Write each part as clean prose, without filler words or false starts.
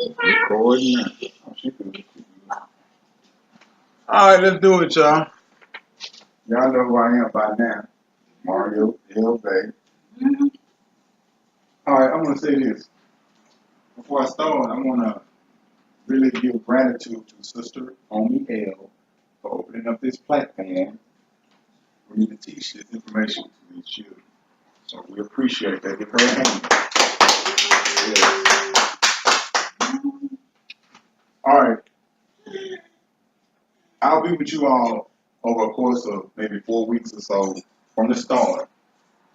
Recording now. All right, let's do it, y'all. Y'all know who I am by now. Moreno Bey. All right, I'm going to say this. Before I start, I want to really give gratitude to Sister Omi L for opening up this platform for me to teach this information to these children. So we appreciate that. Give her a hand. All right. I'll be with you all over a course of maybe 4 weeks or so from the start.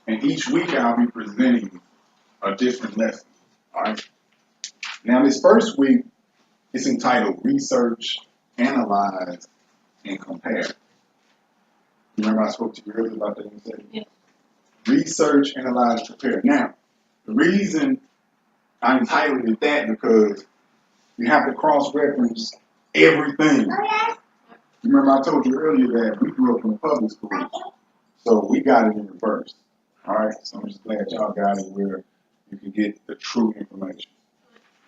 And each week I'll be presenting a different lesson. All right. Now this first week is entitled Research, Analyze, and Compare. You remember I spoke to you earlier about that? Yes. Research, Analyze, Compare. Now, the reason I entitled it that because you have to cross-reference everything. You remember I told you earlier that we grew up in the public school, so we got it in reverse. All right, so I'm just glad y'all got it where you can get the true information.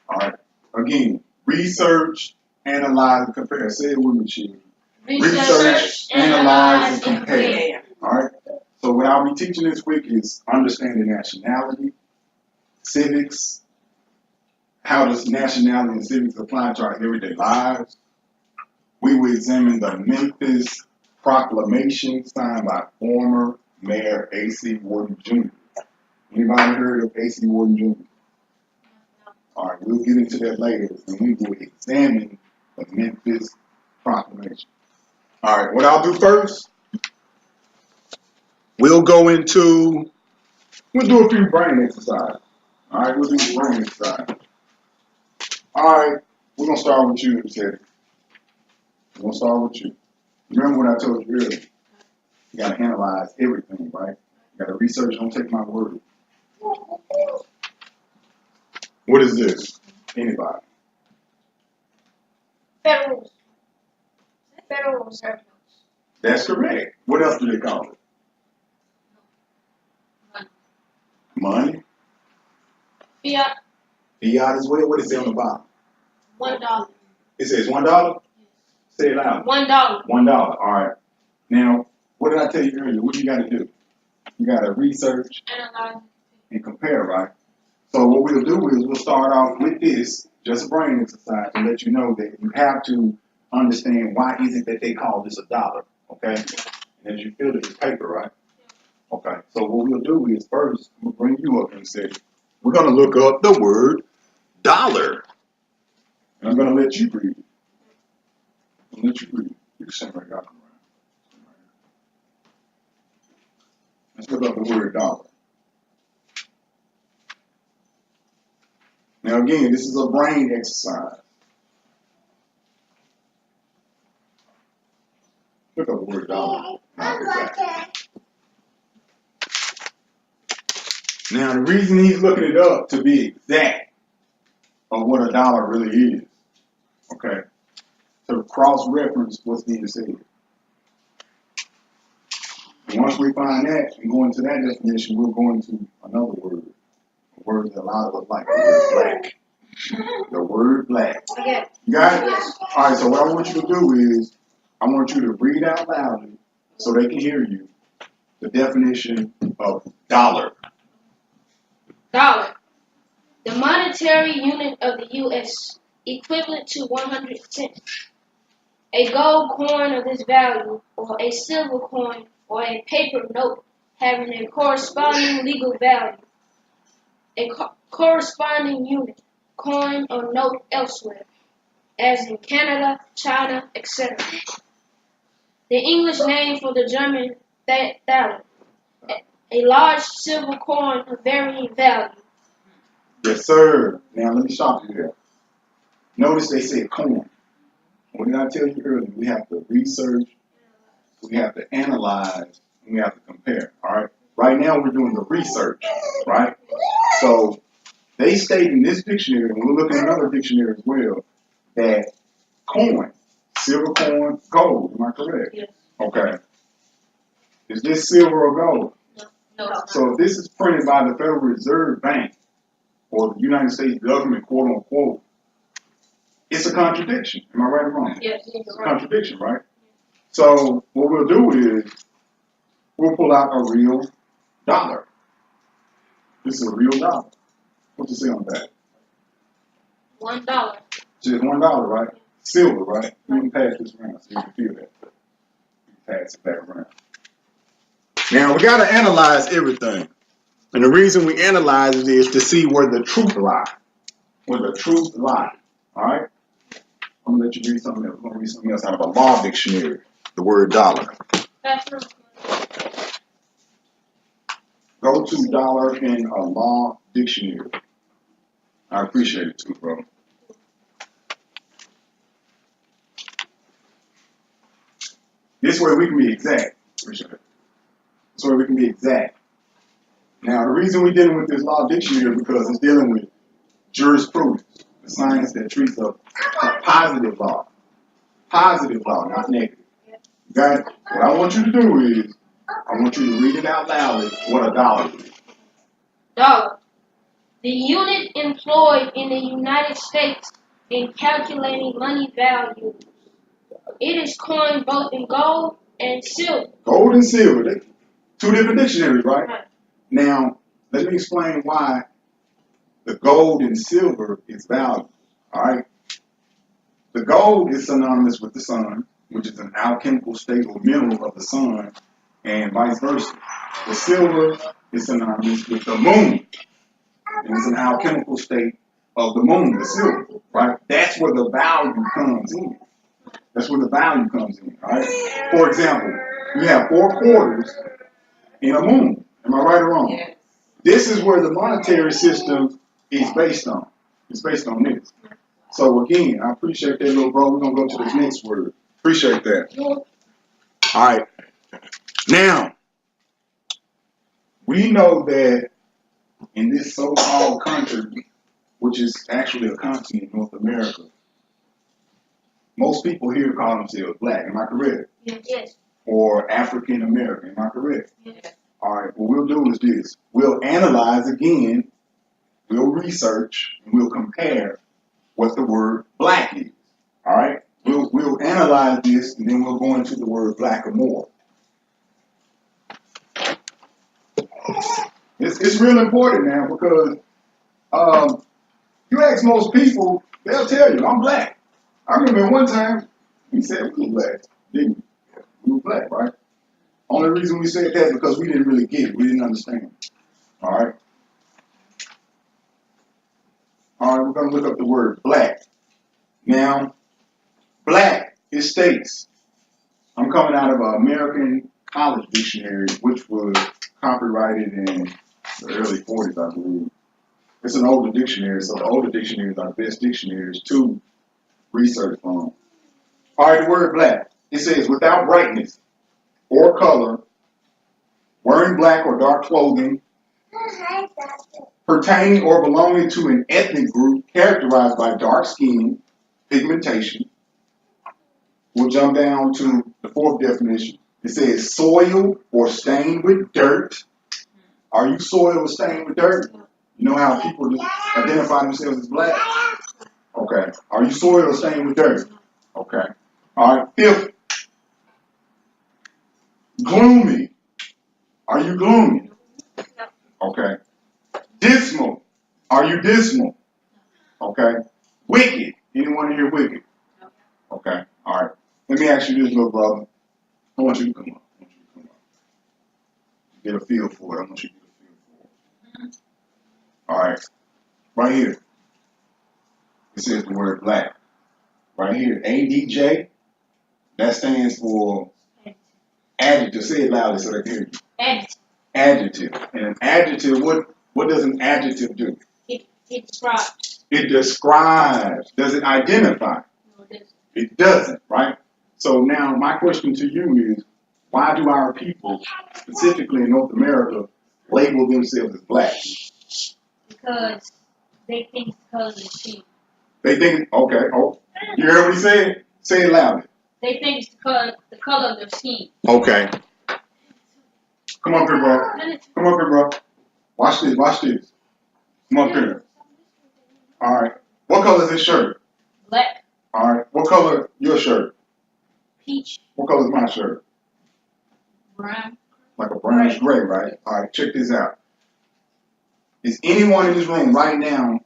All right, again, research, analyze, and compare. Say it with me, children. Research, analyze, and compare. All right, so what I'll be teaching this week is understanding nationality, civics, how does nationality and civics apply to our everyday lives. We will examine the Memphis proclamation signed by former Mayor A.C. Wharton Jr. Anybody heard of A.C. Wharton Jr.? All right, we'll get into that later, and we will examine the Memphis proclamation. All right, what I'll do first, we'll do a few brain exercises. All right, we'll do the brain exercise. All right, we're going to start with you, Teddy. We're going to start with you. Remember what I told you earlier. You got to analyze everything, right? You got to research, don't take my word. What is this? Anybody? Federal Reserve notes. That's correct. What else do they call it? Money? Fiat. Fiat as well. What is it on the bottom? $1. It says $1? Say it loud. $1. $1. All right. Now, what did I tell you earlier? What do you got to do? You got to research, Analyze, and compare, right? So what we'll do is we'll start off with this, just a brain exercise, to let you know that you have to understand why is it that they call this $1, okay? And as you feel it, it's paper, right? Okay. So what we'll do is first, we'll bring you up and say, we're going to look up the word dollar. And I'm going to let you read it. You can send right out. Let's look up the word dollar. Now again, this is a brain exercise. Look up the word dollar. Now the reason he's looking it up to be exact of what a dollar really is, okay, to cross-reference what's being said. And once we find that and go into that definition, we'll go into another word, a word that a lot of us like, the word black. The word black. Okay. You got it? All right, so what I want you to do is I want you to read out loudly so they can hear you the definition of dollar. Dollar. The monetary unit of the U.S., equivalent to 100 cents. A gold coin of this value, or a silver coin, or a paper note having a corresponding legal value. A corresponding unit, coin or note elsewhere, as in Canada, China, etc. The English name for the German thaler, a large silver coin of varying value. Yes, sir. Now let me stop you there. Notice they said coin. What did I tell you earlier? We have to research, we have to analyze, and we have to compare. All right. Right now we're doing the research, right? So they state in this dictionary, and we'll look in another dictionary as well, that coin, silver coin, gold. Am I correct? Yes. Okay. Is this silver or gold? No. So if this is printed by the Federal Reserve Bank or the United States government, quote unquote, It's a contradiction. Am I right or wrong? Yes, It's a contradiction, right? So what we'll do is we'll pull out a real dollar. This is a real dollar. What's it say on that? $1. Just $1, right? Silver, right? You can pass this around so you can feel that. You can pass it back around. Now we got to analyze everything. And the reason we analyze it is to see where the truth lies. Where the truth lies. All right? I'm going to let you read something else. I'm going to read something else out of a law dictionary. The word dollar. Go to dollar in a law dictionary. I appreciate it too, bro. This way we can be exact. Appreciate it. This way we can be exact. Now, the reason we're dealing with this law dictionary is because it's dealing with jurisprudence, the science that treats a positive law. Positive law, not negative. Okay? What I want you to do is, I want you to read it out loud what a dollar is. Dollar. The unit employed in the United States in calculating money value. It is coined both in gold and silver. Gold and silver. Two different dictionaries, right? Now, let me explain why the gold and silver is valuable. All right? The gold is synonymous with the sun, which is an alchemical state or mineral of the sun, and vice versa. The silver is synonymous with the moon, and it's an alchemical state of the moon, the silver, right? That's where the value comes in. That's where the value comes in, all right? For example, you have 4 quarters in a moon. Am I right or wrong? Yes. This is where the monetary system is based on. It's based on this. So again, I appreciate that, little bro. We're going to go to this next word. Appreciate that. All right. Now, we know that in this so-called country, which is actually a continent, North America, most people here call themselves black. Am I correct? Yes. Or African American. Am I correct? Yes. All right. What we'll do is this. We'll analyze again. We'll research. And we'll compare what the word black is. All right. We'll analyze this, and then we'll go into the word black or more. It's real important now because you ask most people, they'll tell you, I'm black. I remember one time we said we were black. Didn't we? We were black, right? Only reason we said that is because we didn't really get it. We didn't understand. All right. All right, we're going to look up the word black. Now, black, it states, I'm coming out of an American College Dictionary, which was copyrighted in the early 40s, I believe. It's an older dictionary, so the older dictionaries are the best dictionaries to research from. All right, the word black. It says, without brightness or color, wearing black or dark clothing, pertaining or belonging to an ethnic group characterized by dark skin, pigmentation. We'll jump down to the 4th definition. It says soiled or stained with dirt. Are you soiled or stained with dirt? You know how people identify themselves as black? Okay. Are you soiled or stained with dirt? Okay. All right. 5th, gloomy. Are you gloomy? Okay. Dismal. Are you dismal? Okay. Wicked. Anyone here wicked? Okay. All right. Let me ask you this, little brother. I want you to come up. Get a feel for it. I want you to get a feel for it. All right. Right here. It says the word black. Right here. ADJ. That stands for adjective. Say it loudly so they can hear you. Adjective. Adjective. And an adjective, what does an adjective do? It describes. It describes. Does it identify? No, it doesn't. It doesn't, right? So now my question to you is, why do our people, specifically in North America, label themselves as black? Because they think the color of the skin. They think, okay, oh, you heard what he said? Say it loudly. They think it's the color of their skin. Okay. Come up here, bro. Come up here, bro. Watch this, watch this. Come up here. All right. What color is this shirt? Black. All right. What color your shirt? Peach. What color is my shirt? Brown. Like a brownish gray, right? All right. Check this out. Is anyone in this room right now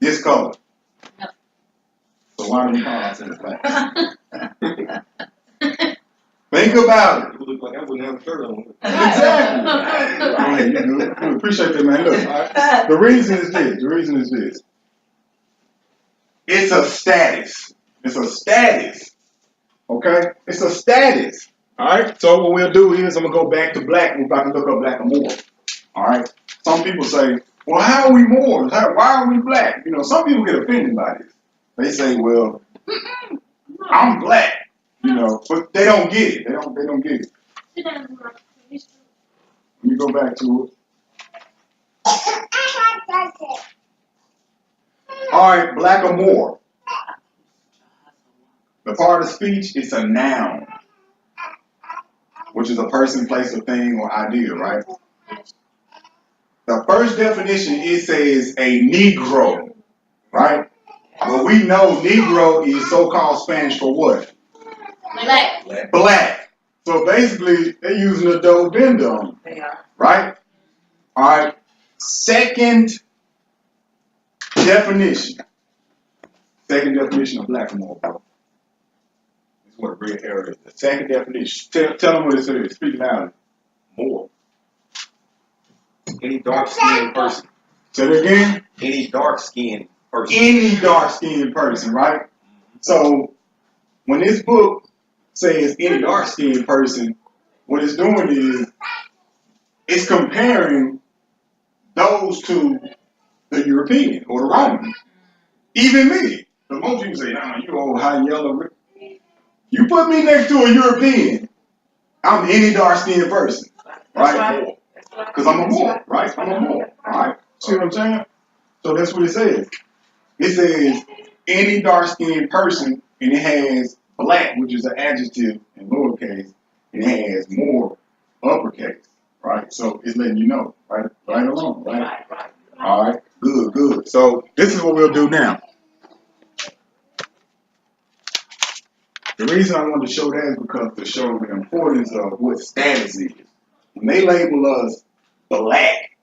this color? No. So why do we call ourselves black? Think about it. You look like I wouldn't have a shirt on. Exactly. Go ahead. You do. You appreciate that, man. Look, all right. The reason is this. It's a status. It's a status. Okay? It's a status. Alright? So what we'll do is I'm gonna go back to black. We're about to look up black and Moor. Alright? Some people say, well, how are we Moors? Why are we black? You know, some people get offended by this. They say, well, I'm black. You know, but they don't get it. They don't get it. Let me go back to it. Alright, black or Moor. The part of speech is a noun, which is a person, place, or thing, or idea, right? The first definition, it says a Negro, right? Well, we know Negro is so-called Spanish for what? Black. Black. So basically, they're using a double bend on you. They are. Right? All right. Second definition. Second definition of black and Moor, bro. This is what a red arrow is. The second definition. Tell them what it says. Speak loudly. More. Any dark-skinned person. Say it again. Any dark-skinned person. Any dark-skinned person, right? So when this book says any dark-skinned person, what it's doing is it's comparing those to the European or the Roman. Even me. But most people say, nah, you old high yellow. You put me next to a European, I'm any dark-skinned person. Right? Because I'm a Moor, right? I'm a Moor. Alright? See what I'm saying? So that's what it says. It says any dark-skinned person, and it has black, which is an adjective in lowercase, and it has Moor uppercase. Right? So it's letting you know, right? Right or wrong, right? Alright, good. So this is what we'll do now. The reason I wanted to show that is because to show the importance of what status is. When they label us black,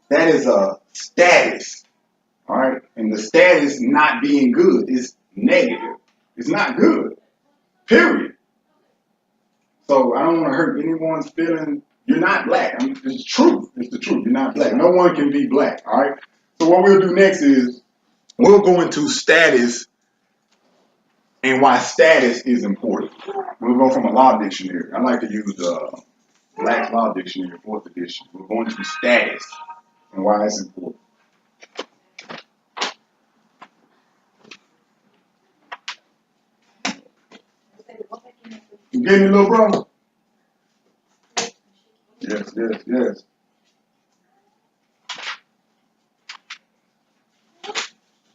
that is a status. Alright? And the status not being good is negative. It's not good. Period. So I don't want to hurt anyone's feeling. You're not black. I mean, it's truth. It's the truth. You're not black. No one can be black. Alright? So what we'll do next is we'll go into status and why status is important. We'll go from a law dictionary. I like to use the Black Law Dictionary, 4th edition. We're going to status and why it's important. You get me, little bro? Yes.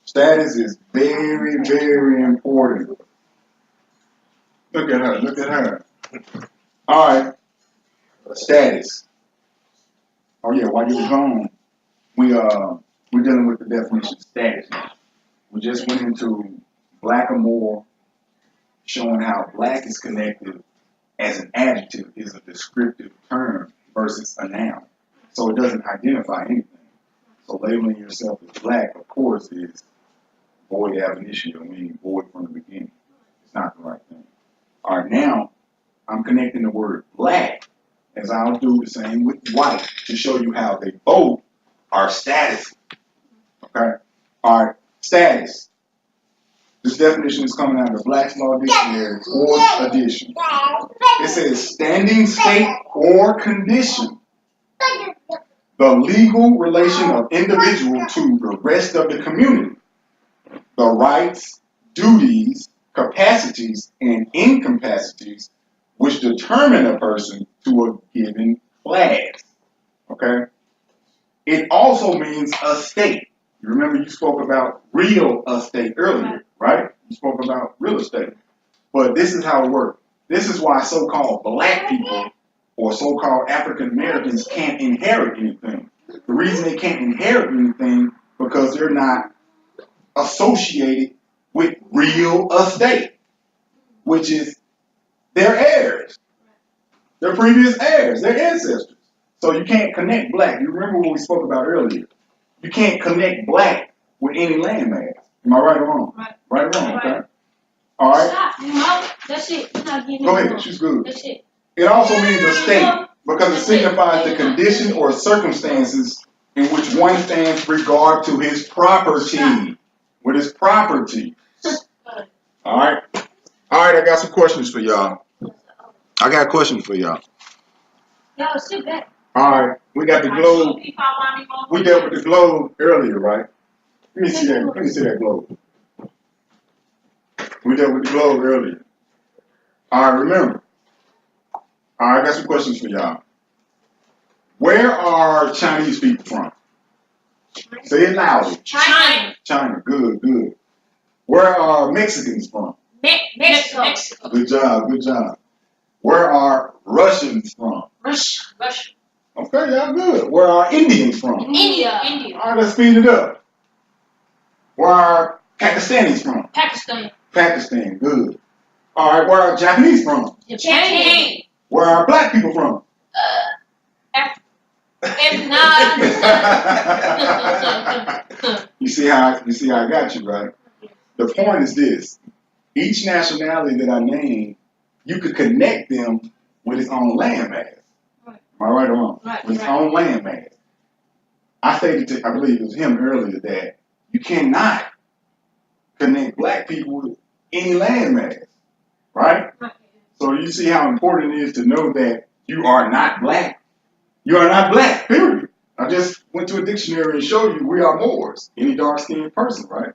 Status is very, very important. Look at her. All right. Status. Oh yeah, while you was gone, we're dealing with the definition of status. We just went into black or more, showing how black is connected as an adjective is a descriptive term versus a noun. So it doesn't identify anything. So labeling yourself as black, of course, is void ab initio, meaning void from the beginning. It's not the right thing. All right, now I'm connecting the word black as I'll do the same with white to show you how they both are status. Okay? All right, status. This definition is coming out of the Black's Law Dictionary, 4th edition. It says standing state or condition. The legal relation of individual to the rest of the community. The rights, duties, capacities, and incapacities which determine a person to a given class. Okay? It also means a state. You remember you spoke about real estate earlier, right? You spoke about real estate. But this is how it works. This is why so-called black people or so-called African Americans can't inherit anything. The reason they can't inherit anything because they're not associated with real estate, which is their heirs, their previous heirs, their ancestors. So you can't connect black. You remember what we spoke about earlier. You can't connect black with any landmass. Am I right or wrong? Right or wrong, okay? All right. Stop. No, that's it. You're not getting Go it ahead, wrong. she's good. That's it. It also means a state because it signifies the condition or circumstances in which one stands regard to his property. With his property. All right. All right, I got some questions for y'all. I got a question for y'all. Yo, sit back. All right, we got the globe. We dealt with the globe earlier, right? Let me see that. Let me see that globe. We dealt with the globe earlier. All right, remember. All right, I got some questions for y'all. Where are Chinese people from? Say it loudly. China. China. Good, good. Where are Mexicans from? Mexico. Good job, good job. Where are Russians from? Russia. Okay, y'all good. Where are Indians from? India. All right, let's speed it up. Where are Pakistanis from? Pakistan. Pakistan, good. All right, where are Japanese from? Japan. Where are black people from? You see how I got you, right? The point is this. Each nationality that I named, you could connect them with its own landmass. Am I right or wrong? With its own landmass. I stated to, I believe it was him earlier, that you cannot connect black people with any landmass, right? So you see how important it is to know that you are not black. You are not black, period. I just went to a dictionary and showed you we are Moors, any dark-skinned person, right?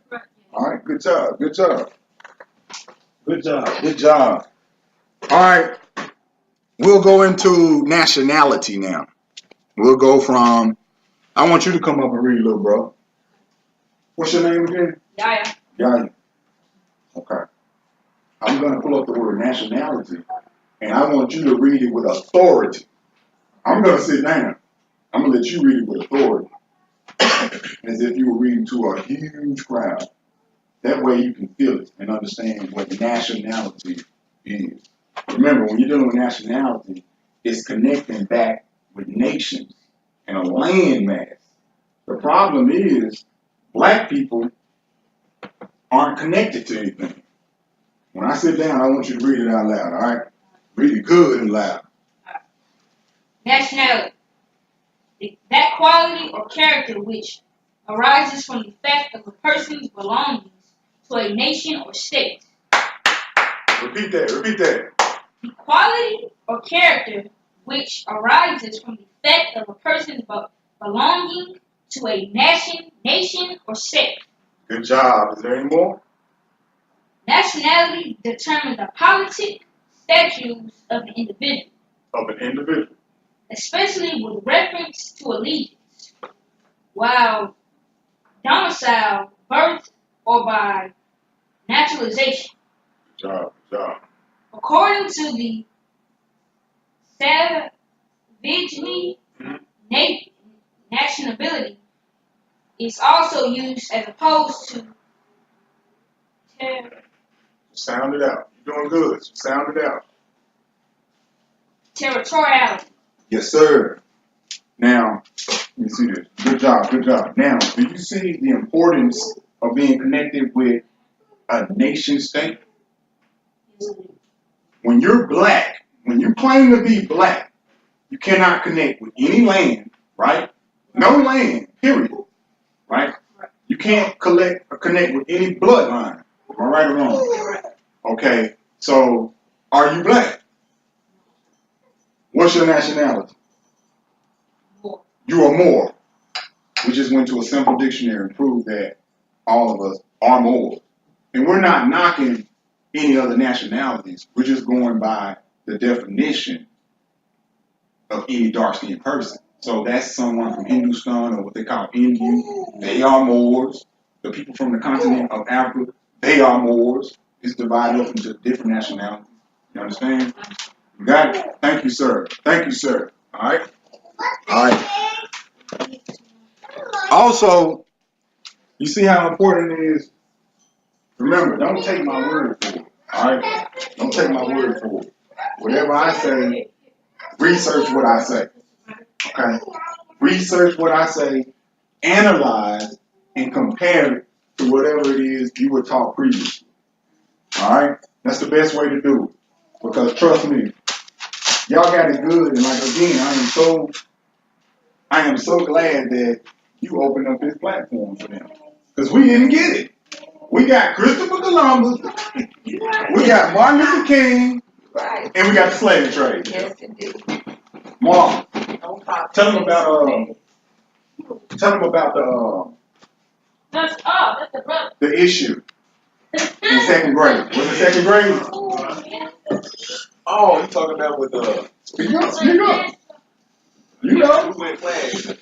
All right, good job, good job. Good job, good job. All right, we'll go into nationality now. We'll go from, I want you to come up and read, little bro. What's your name again? Yaya. Yaya. Okay. I'm going to pull up the word nationality, and I want you to read it with authority. I'm going to sit down. I'm going to let you read it with authority, as if you were reading to a huge crowd. That way you can feel it and understand what nationality is. Remember, when you're dealing with nationality, it's connecting back with nations and a landmass. The problem is black people aren't connected to anything. When I sit down, I want you to read it out loud, all right? Read it good and loud. Nationality. That quality or character which arises from the fact of a person's belongings to a nation or state. Repeat that. The quality or character which arises from the fact of a person's belonging to a nation or state. Good job. Is there any more? Nationality determines the politic statutes of an individual. Of an individual. Especially with reference to allegiance, while domicile, birth, or by naturalization. Good job. According to the savagely nationality is also used as opposed to Sound it out. You're doing good. Sound it out. territoriality. Yes, sir. Now, let me see this. Good job. Now, do you see the importance of being connected with a nation state? When you're black, when you claim to be black, you cannot connect with any land, right? No land, period. Right? You can't connect with any bloodline. Am I right or wrong? Okay, so are you black? What's your nationality? Moor. You are Moor. We just went to a simple dictionary and proved that all of us are Moors. And we're not knocking any other nationalities. We're just going by the definition of any dark-skinned person. So that's someone from Hindustan or what they call Indian. They are Moors. The people from the continent of Africa, they are Moors. It's divided up into different nationalities. You understand? You got it? Thank you, sir. All right? All right. Also, you see how important it is Remember, don't take my word for it. All right? Don't take my word for it. Whatever I say, research what I say. Okay? Research what I say, analyze, and compare it to whatever it is you were taught previously. All right? That's the best way to do it. Because trust me, y'all got it good. And like again, I am so glad that you opened up this platform for them. Because we didn't get it. We got Christopher Columbus, we got Martin Luther King, Right. and we got the slave trade. Yes, indeed. Mark, No problem. tell them about That's the brother. the issue in second grade. Was it second grade? Oh, you talking about with Speak up, speak up. You know. we were in class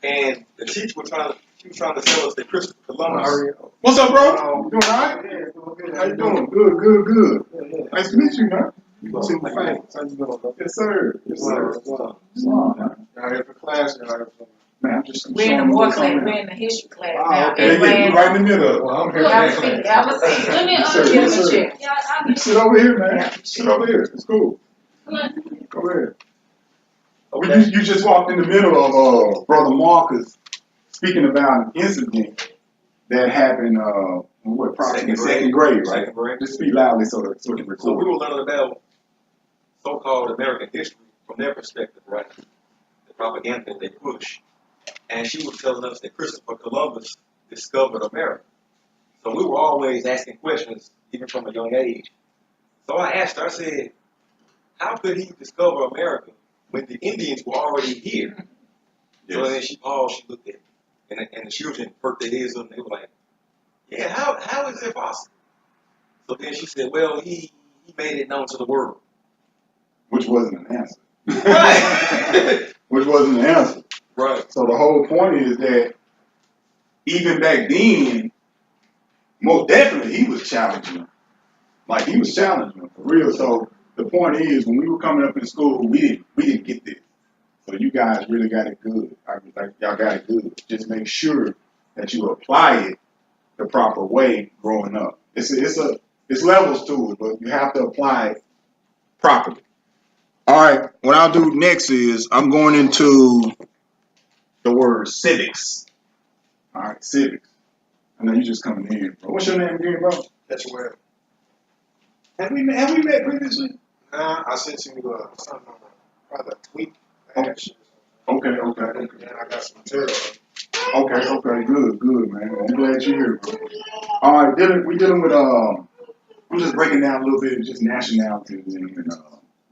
and the teacher was trying to tell us that Christopher Columbus. What's up, bro? You doing all right? How you doing? Good. Nice to meet you, man. You see my face. How you doing, bro? Yes, sir. Yes, sir. What's Man, Y'all here for class? Y'all here for... I'm just We're in the Moor class. We're in the history class now. okay. Yeah, we're right in the middle. Well, I'm here for Have a that seat. class. Have a seat. Let me Yes, sir. Give Yes, him a sir. chair. Yeah, You sit over here, man. Yeah. Sit over here. It's cool. come on. Go ahead. You just walked in the middle of Brother Marcus speaking about an incident that happened, probably in second grade, right? Second grade. Just speak loudly so the So we record. were learning about so-called American history from their perspective, right? The propaganda that they push. And she was telling us that Christopher Columbus discovered America. So we were always asking questions, even from a young age. So I asked her, I said, how could he discover America when the Indians were already here? So then she paused, she looked at me, and the children perked their heads up, and they were like, yeah, how is it possible? So then she said, well, he made it known to the world. Which wasn't an answer. Right. Which wasn't an answer. Right. So the whole point is that even back then, most definitely he was challenging. Like he was challenging for real. So the point is, when we were coming up in school, we didn't get this. So you guys really got it good. Y'all got it good. Just make sure that you apply it the proper way growing up. It's levels to it, but you have to apply it properly. All right. What I'll do next is I'm going into the word civics. All right, civics. I know you just coming in, bro. What's your name again, bro? That's where... Have we met previously? Nah, I sent you something on probably a tweet. Okay. Okay. And I got some material. Okay, good, man. I'm glad you're here, bro. All right, we're dealing with I'm just breaking down a little bit of just nationality and a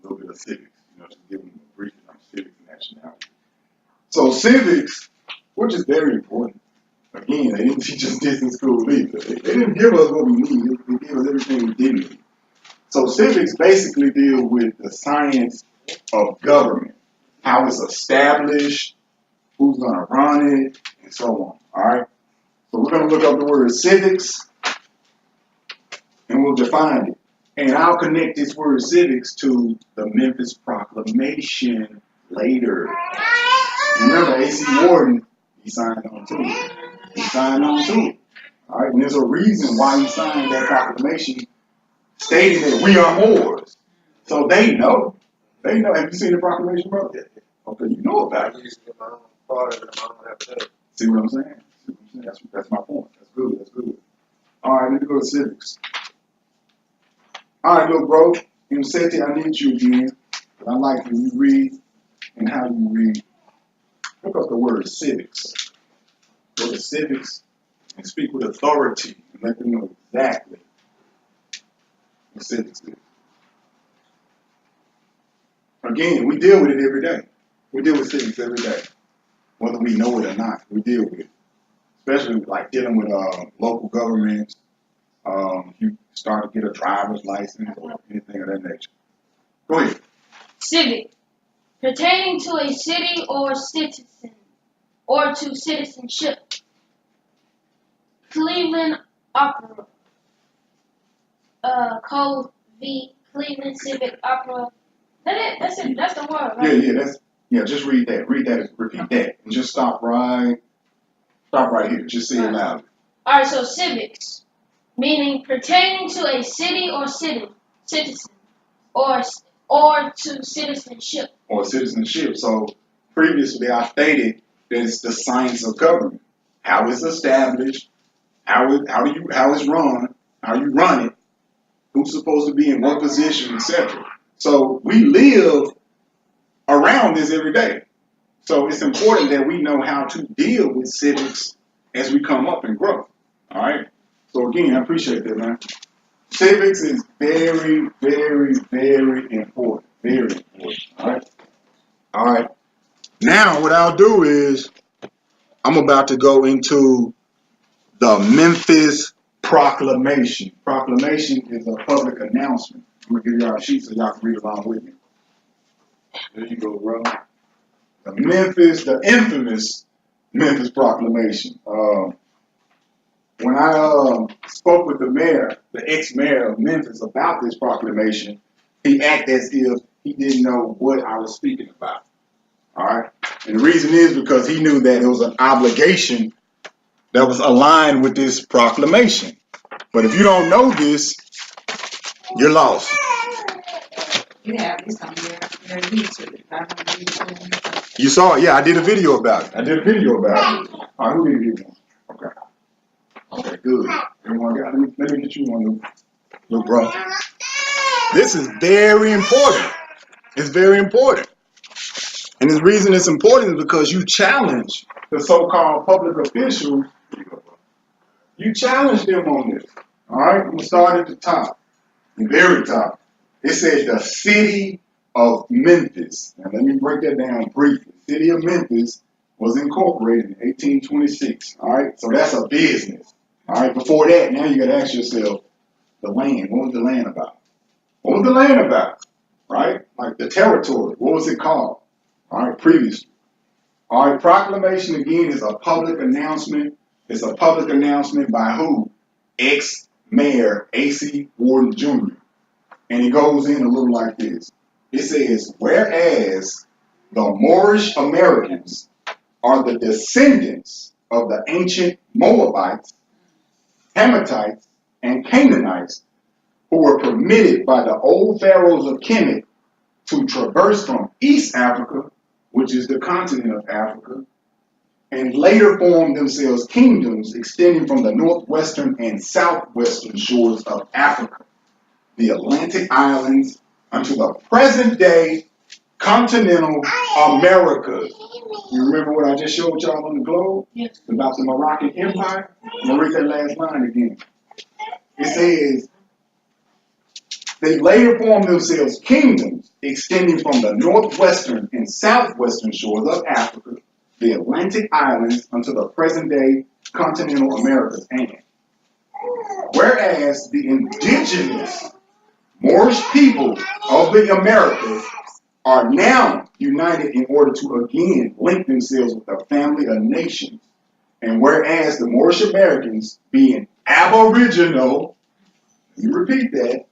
little bit of civics. Just giving a brief on civics and nationality. So civics, which is very important. Again, they didn't teach us this in school either. They didn't give us what we need. They gave us everything we didn't need. So civics basically deal with the science of government, how it's established, who's going to run it, and so on. All right. So we're going to look up the word civics, and we'll define it. And I'll connect this word civics to the Memphis Proclamation later. Remember, A.C. Warden, he signed on to it. All right. And there's a reason why he signed that proclamation stating that we are Moors. So they know. They know. Have you seen the proclamation, bro? Okay, you know about it. I used to get my own product and my own appetite. See what I'm saying? That's my point. That's good. All right, let me go to civics. All right, look, bro. In Seti, I need you again. I like when you read and how you read. Look up the word civics. Go to civics and speak with authority and let them know exactly what civics is. Again, we deal with it every day. We deal with civics every day. Whether we know it or not, we deal with it. Especially like dealing with local governments. You start to get a driver's license or anything of that nature. Go ahead. Civic. Pertaining to a city or citizen, or to citizenship. Cleveland Opera. Code V. Cleveland Civic Opera. That's it. That's the word, right? Yeah. Just read that. Read that. Repeat that. And just stop right here. Just say it loud. All right. So civics. meaning pertaining to a city or citizen, or to citizenship. Or citizenship. So previously I stated that it's the science of government. How it's established, how it's run, how you run it, who's supposed to be in what position, etc. So we live around this every day. So it's important that we know how to deal with civics as we come up and grow. All right. So again, I appreciate that, man. Civics is very, very, very important. Very important. All right. All right. Now, what I'll do is I'm about to go into the Memphis proclamation. Proclamation is a public announcement. I'm gonna give y'all a sheet so y'all can read along with me. There you go, bro. The infamous Memphis proclamation. When I spoke with the mayor, the ex-mayor of Memphis, about this proclamation, he acted as if he didn't know what I was speaking about. All right. And the reason is because he knew that it was an obligation that was aligned with this proclamation. But if you don't know this, you're lost. You have this on your YouTube. I don't YouTube. You saw it? Yeah, I did a video about it. All right, who did you? Okay. Okay, good. Everyone got it? Let me get you one, little bro. This is very important. It's very important. And the reason it's important is because you challenge the so-called public officials. You challenge them on this. All right, I'm going to start at the top, the very top. It says the city of Memphis. Now, let me break that down briefly. The city of Memphis was incorporated in 1826. All right, so that's a business. All right, before that, now you got to ask yourself, the land. What was the land about? What was the land about? Right? Like the territory. What was it called? All right, previously. All right, proclamation again is a public announcement. It's a public announcement by who? Ex-Mayor A.C. Warden Jr. And it goes in a little like this. It says, whereas the Moorish Americans are the descendants of the ancient Moabites, Hamathites, and Canaanites, who were permitted by the old pharaohs of Kemet to traverse from East Africa, which is the continent of Africa, and later formed themselves kingdoms extending from the northwestern and southwestern shores of Africa, the Atlantic islands, unto the present day continental Americas. You remember what I just showed y'all on the globe? Yes. About the Moroccan Empire? I'm going to read that last line again. It says, they later formed themselves kingdoms extending from the northwestern and southwestern shores of Africa, the Atlantic islands, unto the present day continental Americas. And whereas the indigenous Moorish people of the Americas are now united in order to again link themselves with a family of nations. And whereas the Moorish Americans, being aboriginal, you repeat that,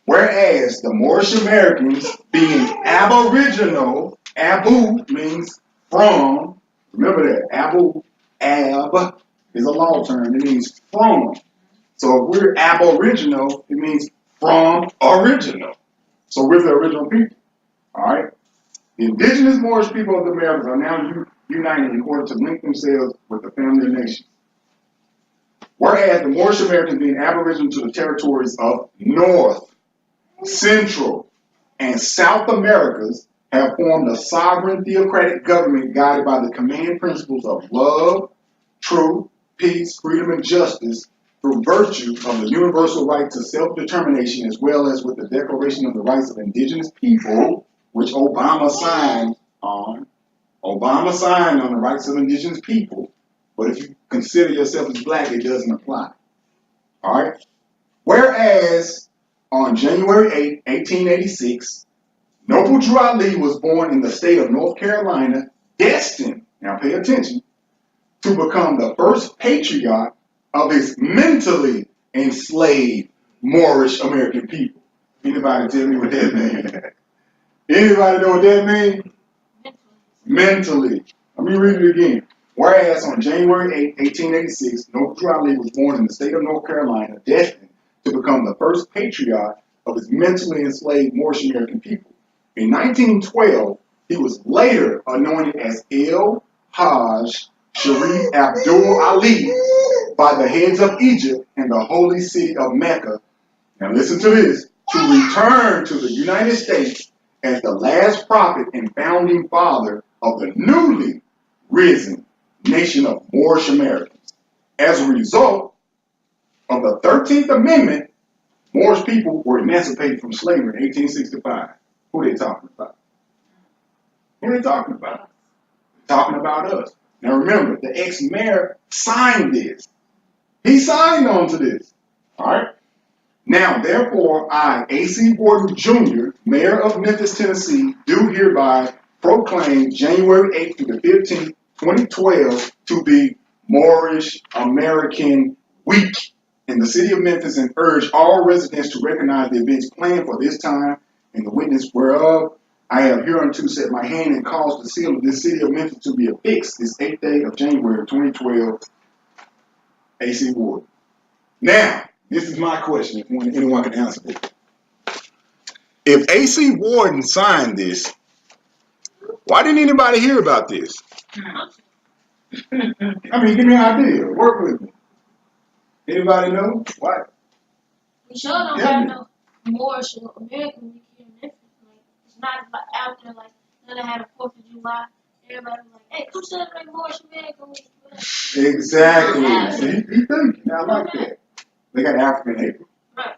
whereas the Moorish Americans, being aboriginal, abu means from, remember that, ab is a law term, it means from. So if we're aboriginal, it means from original. So we're the original people. All right? The indigenous Moorish people of the Americas are now united in order to link themselves with the family of nations. Whereas the Moorish Americans, being aboriginal to the territories of North, Central, and South Americas, have formed a sovereign theocratic government guided by the command principles of love, truth, peace, freedom, and justice, through virtue of the universal right to self-determination, as well as with the Declaration of the Rights of Indigenous People, which Obama signed on. Obama signed on the rights of indigenous people, but if you consider yourself as black, it doesn't apply. All right? Whereas on January 8, 1886, Noble Drew Ali was born in the state of North Carolina, destined, now pay attention, to become the first patriarch of his mentally enslaved Moorish American people. Anybody tell me what that means? Anybody know what that means? Mentally. Let me read it again. Whereas on January 8, 1886, Noble Ali was born in the state of North Carolina, destined to become the first patriarch of his mentally enslaved Moorish American people. In 1912, he was later anointed as El Hajj Sharif Abdul Ali by the heads of Egypt and the holy city of Mecca. Now listen to this, to return to the United States as the last prophet and founding father of the newly risen nation of Moorish Americans. As a result of the 13th Amendment, Moorish people were emancipated from slavery in 1865. Who are they talking about? Who are they talking about? They're talking about us. Now remember, the ex-mayor signed this. He signed on to this. All right? Now, therefore, I, A.C. Wharton Jr., Mayor of Memphis, Tennessee, do hereby proclaim January 8th through the 15th, 2012, to be Moorish American Week in the city of Memphis and urge all residents to recognize the events planned for this time and the witness whereof I have hereunto set my hand and caused the seal of this city of Memphis to be affixed this 8th day of January 2012, A.C. Wharton. Now, this is my question, if anyone can answer this. If A.C. Wharton signed this, why didn't anybody hear about this? I mean, give me an idea. Work with me. Anybody know? Why? We sure don't have no Moorish American week here in Memphis. Like, it's not like out there like they had a 4th of July. Everybody was like, hey, come celebrate Moorish American week. Exactly. See, you thinking. I like that. They got African April. Right.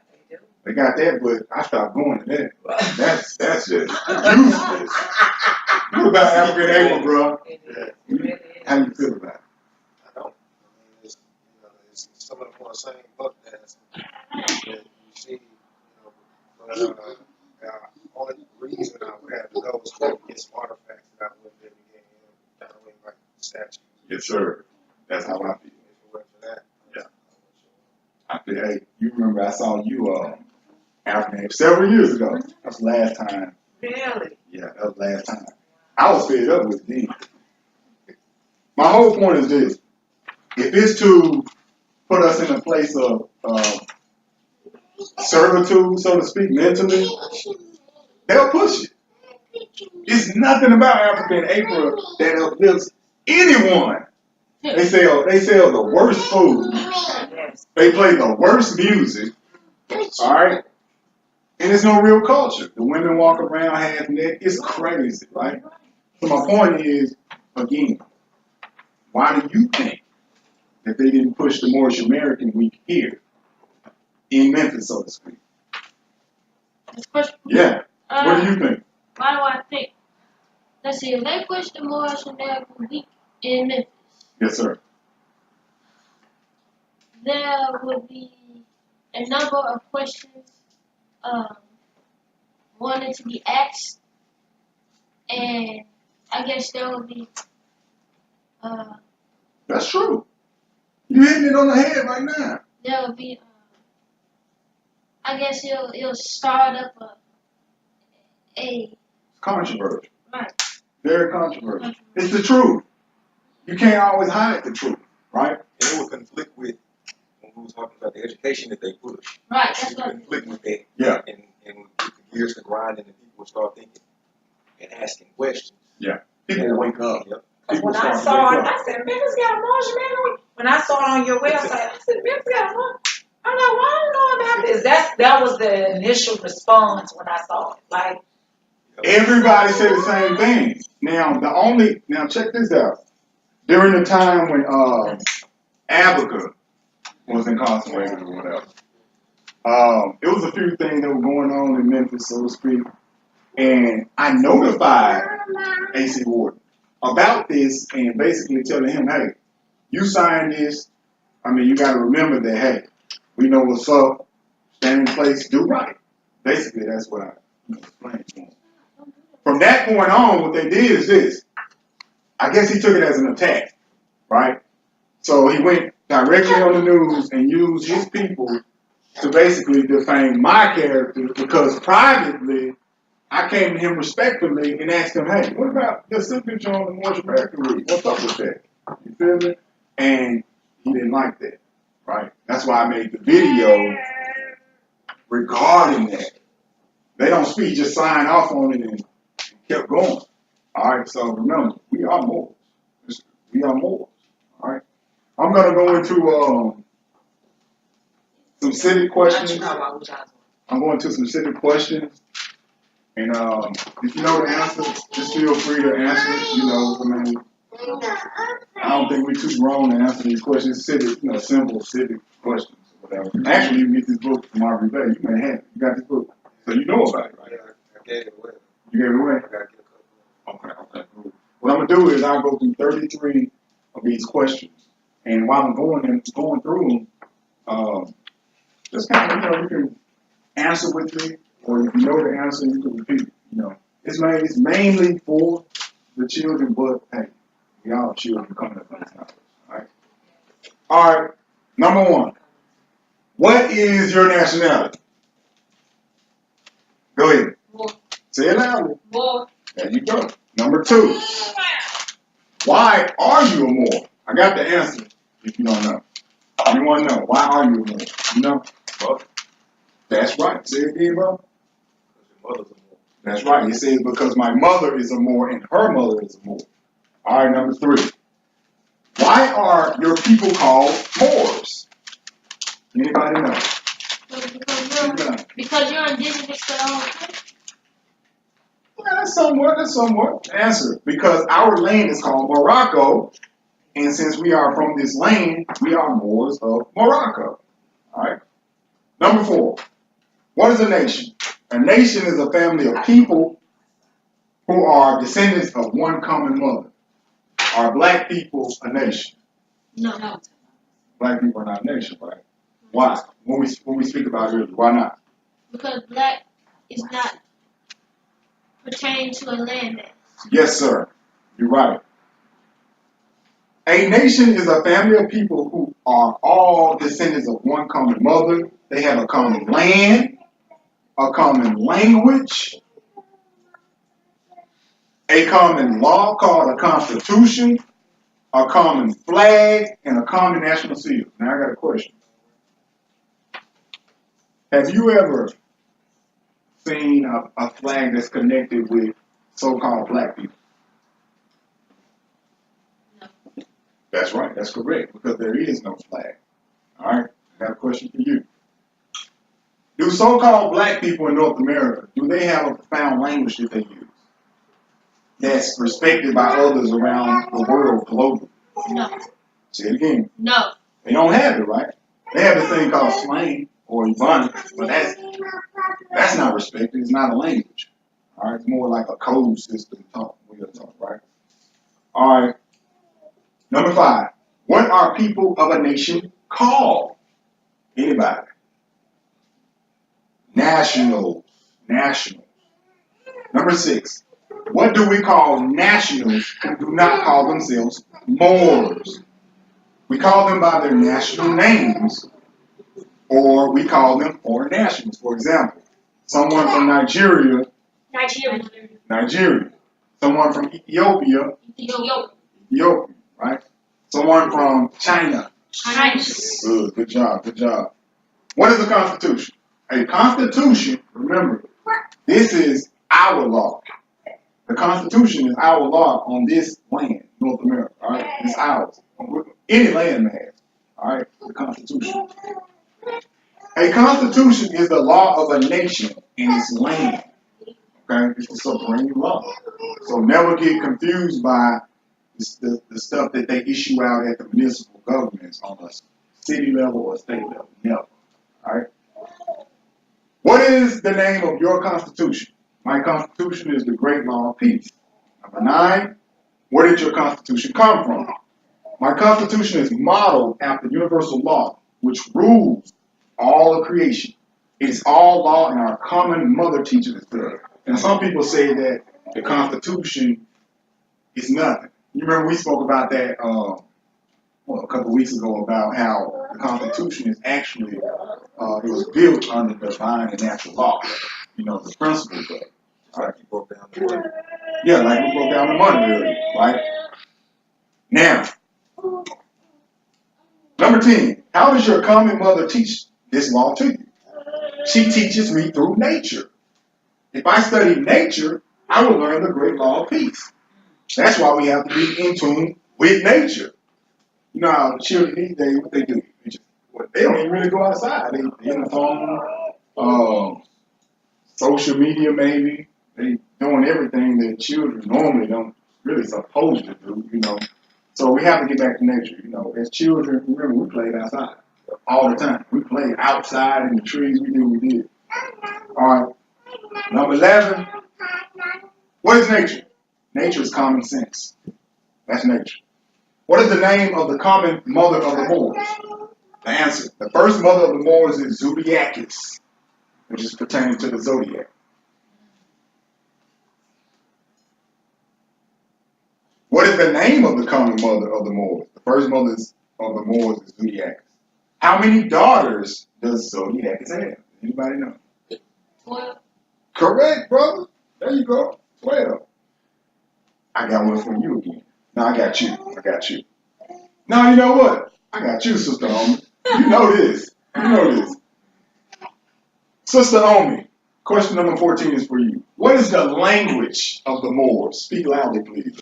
They got that, but I stopped going to that. That's just useless. What about African April, bro? How you feel about it? I don't. It's some of them on the same book as that you see, but only reason I would have to go is to get some artifacts that I wouldn't be able to get in, kind of like statues. Yes, sir. That's how I feel. If it wasn't for that, Yeah. I feel, hey, you remember I saw you African April several years ago. That's the last time. Really? Yeah, that was the last time. I was fed up with it. My whole point is this. If it's to put us in a place of servitude, so to speak, mentally, they'll push it. It's nothing about African April that uplifts anyone. They sell the worst food. Yes. They play the worst music. All right? And there's no real culture. The women walk around half naked. It's crazy, right? So my point is, again, why do you think that they didn't push the Moorish American Week here in Memphis, so to speak? This question. Yeah. What do you think? Why do I think? Let's see, if they push the Moorish American week in Memphis, Yes, sir. there would be a number of questions wanted to be asked, and I guess there would be That's true. You're hitting it on the head right now. there would be I guess it'll start up a Controversial. right. Very controversial. It's the truth. You can't always hide the truth, right? And it would conflict with when we were talking about the education that they push. Right, It that's would what conflict with that. Yeah. And with the gears to grind and the people would start thinking and asking questions. Yeah. People wake up. Yep. Because People when I start to saw wake it, up. I said, Memphis got a Moorish American week. When I saw it on your website, I said, Memphis got a Moorish. I'm like, well, I don't know about this. That was the initial response when I saw it. Like, Everybody said the same thing. Now check this out. During the time when Abaca was incarcerated or whatever, it was a few things that were going on in Memphis, so to speak, and I notified A.C. Wharton about this and basically telling him, hey, you signed this. I mean, you got to remember that, hey, we know what's up. Stand in place, do right. Basically, that's what I explained to him. From that point on, what they did is this. I guess he took it as an attack, right? So he went directly on the news and used his people to basically defame my character because privately, I came to him respectfully and asked him, hey, what about the signature on the Moorish American Week? What's up with that? You feel me? And he didn't like that, right? That's why I made the video regarding that. They don't speak, just sign off on it and kept going. All right, so remember, we are Moors. We are Moors. All right. I'm gonna go into some civic questions. I'm going to some civic questions, and if you know the answer, just feel free to answer it. You know, I mean, I don't think we're too grown to answer these questions. Civic, simple civic questions, or whatever. Actually, you get this book from Moreno Bey. You may have it. You got this book, so you know about it, right? I gave it away. You gave it away. I gotta get a couple. Okay, cool. What I'm gonna do is I'll go through 33 of these questions, and while I'm going through them, just kind of, you can answer with me, or if you know the answer, you can repeat it. It's mainly for the children, but hey, we all children coming up on this knowledge. All right. Number one, what is your nationality? Go ahead. Moor. Say it loudly. Moor. There you go. Number two, why are you a Moor? I got the answer if you don't know. You want to know, why are you a Moor? You know? Brother, That's right. Say it again, bro. your mother's a Moor. That's right. He says because my mother is a Moor and her mother is a Moor. All right, number three. Why are your people called Moors? Anybody know? Because you're indigenous to the whole country. Yeah, that's somewhat. Answer. Because our land is called Morocco, and since we are from this land, we are Moors of Morocco. All right. Number four. What is a nation? A nation is a family of people who are descendants of one common mother. Are black people a nation? No. Black people are not a nation, right? Why? When we speak about it, why not? Because black is not pertaining to a landmass. Yes, sir. You're right. A nation is a family of people who are all descendants of one common mother. They have a common land, a common language, a common law called a constitution, a common flag, and a common national seal. Now I got a question. Have you ever seen a flag that's connected with so-called black people? No. That's right. That's correct, because there is no flag. All right. I got a question for you. Do so-called black people in North America, do they have a profound language that they use that's respected by others around the world globally? No. Say it again. No. They don't have it, right? They have this thing called slang or Ebonics, but that's not respected. It's not a language. All right. It's more like a code system talk. We're gonna talk, right? All right. Number five. What are people of a nation called? Anybody? Nationals. Nationals. Number six. What do we call nationals who do not call themselves Moors? We call them by their national names, or we call them foreign nationals. For example, someone from Nigeria. Someone from Ethiopia, right? Someone from China. Good job. What is a constitution? A constitution, remember, this is our law. The Constitution is our law on this land, North America, all right? It's ours. Any land has, all right? The Constitution. A constitution is the law of a nation in its land, okay? It's the supreme law. So never get confused by the stuff that they issue out at the municipal governments on a city level or state level. Never, all right? What is the name of your constitution? My constitution is the great law of peace. Number 9, where did your constitution come from? My constitution is modeled after universal law, which rules all of creation. It is all law, and our common mother teaches us that. And some people say that the Constitution is nothing. You remember we spoke about that a couple of weeks ago about how the Constitution is actually it was built under divine and natural law. The principles of it. Like you broke down the money. Yeah, like we broke down the money earlier, right? Now, Number 10, how does your common mother teach this law to you? She teaches me through nature. If I study nature, I will learn the great law of peace. That's why we have to be in tune with nature. You know how children these days, what they do? They don't even really go outside. They in the phone, social media maybe. They doing everything that children normally don't really supposed to do, you know. So we have to get back to nature, you know. As children, remember we played outside all the time. We played outside in the trees. We did what we did. All right. Number 11. What is nature? Nature is common sense. That's nature. What is the name of the common mother of the Moors? The answer. The first mother of the Moors is Zodiacus, which is pertaining to the zodiac. What is the name of the common mother of the Moors? The first mother of the Moors is Zodiacus. How many daughters does Zodiacus have? Anybody know? 12. Correct, brother. There you go. 12. I got one for you again. No, I got you. No, you know what? I got you, Sister Omi. You know this. Sister Omi, question number 14 is for you. What is the language of the Moors? Speak loudly, please.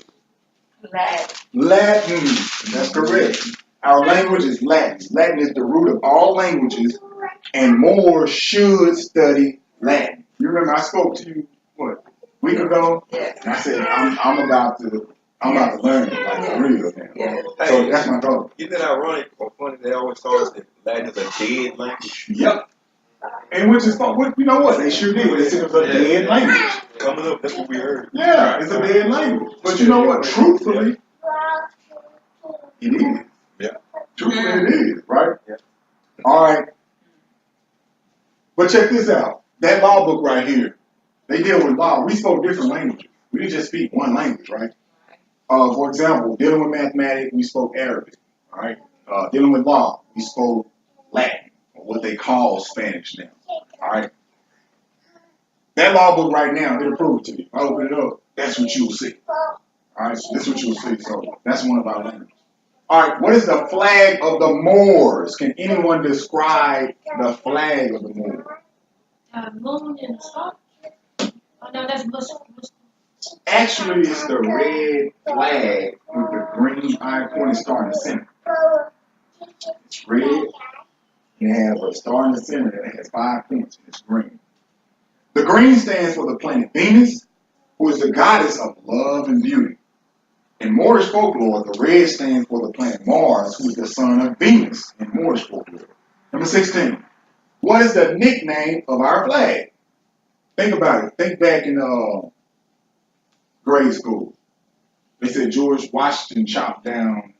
Latin. That's correct. Our language is Latin. Latin is the root of all languages, and Moors should study Latin. You remember I spoke to you, what, a week ago? Yes. And I said, I'm about to learn it like for real now. Yes. So that's my thought. Isn't it ironic or funny they always told us that Latin is a dead language? Yep. And which is fun. You know what? They sure did. They said it was a dead language. Coming up, that's what we heard. Yeah, it's a dead language. But you know what? Truthfully, it is. Yeah. Truthfully, it is, right? Yeah. All right. But check this out. That law book right here, they deal with law. We spoke different languages. We didn't just speak one language, right? For example, dealing with mathematics, we spoke Arabic, all right? Dealing with law, we spoke Latin, or what they call Spanish now, all right? That law book right now, it'll prove it to you. If I open it up, that's what you'll see. All right, so this is what you'll see. So that's one of our languages. All right, what is the flag of the Moors? Can anyone describe the flag of the Moors? Moon and the star. Oh no, that's Muslim. Actually, it's the red flag with the green eye-pointed star in the center. It's red. You have a star in the center that has 5 points, and it's green. The green stands for the planet Venus, who is the goddess of love and beauty. In Moorish folklore, the red stands for the planet Mars, who is the son of Venus in Moorish folklore. Number 16. What is the nickname of our flag? Think about it. Think back in grade school. They said George Washington chopped down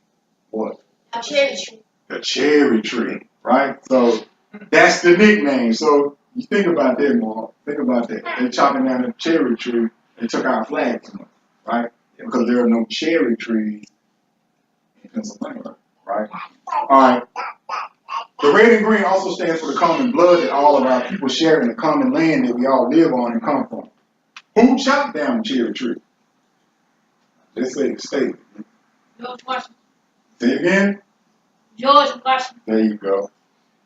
what? A cherry tree. The cherry tree, right? So that's the nickname. So you think about that, Moor. Think about that. They chopping down a cherry tree. They took our flag from us, right? Because there are no cherry trees in Pennsylvania, right? All right. The red and green also stands for the common blood that all of our people share in the common land that we all live on and come from. Who chopped down the cherry tree? Let's say the state. George Washington. Say it again. George Washington. There you go.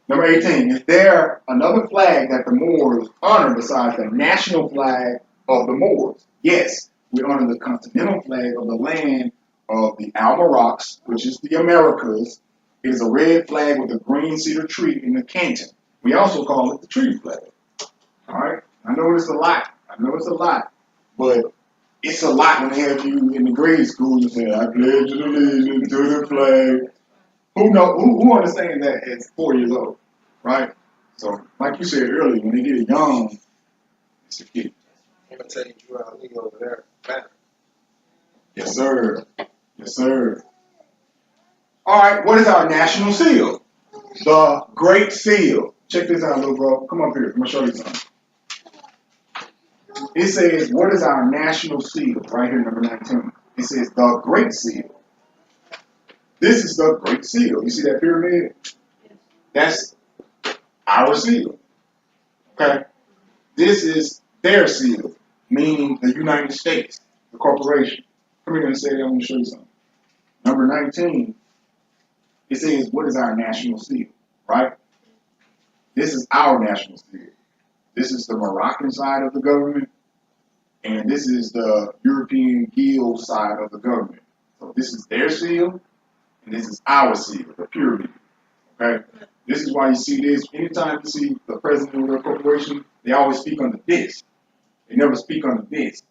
Number 18. Is there another flag that the Moors honor besides the national flag of the Moors? Yes. We honor the continental flag of the land of the Almarocs, which is the Americas. It is a red flag with a green cedar tree in the canton. We also call it the tree flag. All right? I know it's a lot. But it's a lot when they have you in the grade school and say, I pledge allegiance to the flag. Who understands that at 4 years old? Right? So, like you said earlier, when they get young, it's a kid. I'm gonna tell you, Drew Ali over there, better. Yes, sir. Yes, sir. All right, what is our national seal? The Great Seal. Check this out, little bro. Come up here. I'm going to show you something. It says, what is our national seal? Right here, number 19. It says, the Great Seal. This is the Great Seal. You see that pyramid? That's our seal. Okay? This is their seal, meaning the United States, the corporation. Come here and say that. I'm going to show you something. Number 19 it says, what is our national seal, right? This is our national seal. This is the Moroccan side of the government, and this is the European Guild side of the government. So this is their seal, and this is our seal, the pyramid. Okay? This is why you see this. Anytime you see the president of a corporation, they always speak under this. They never speak under this.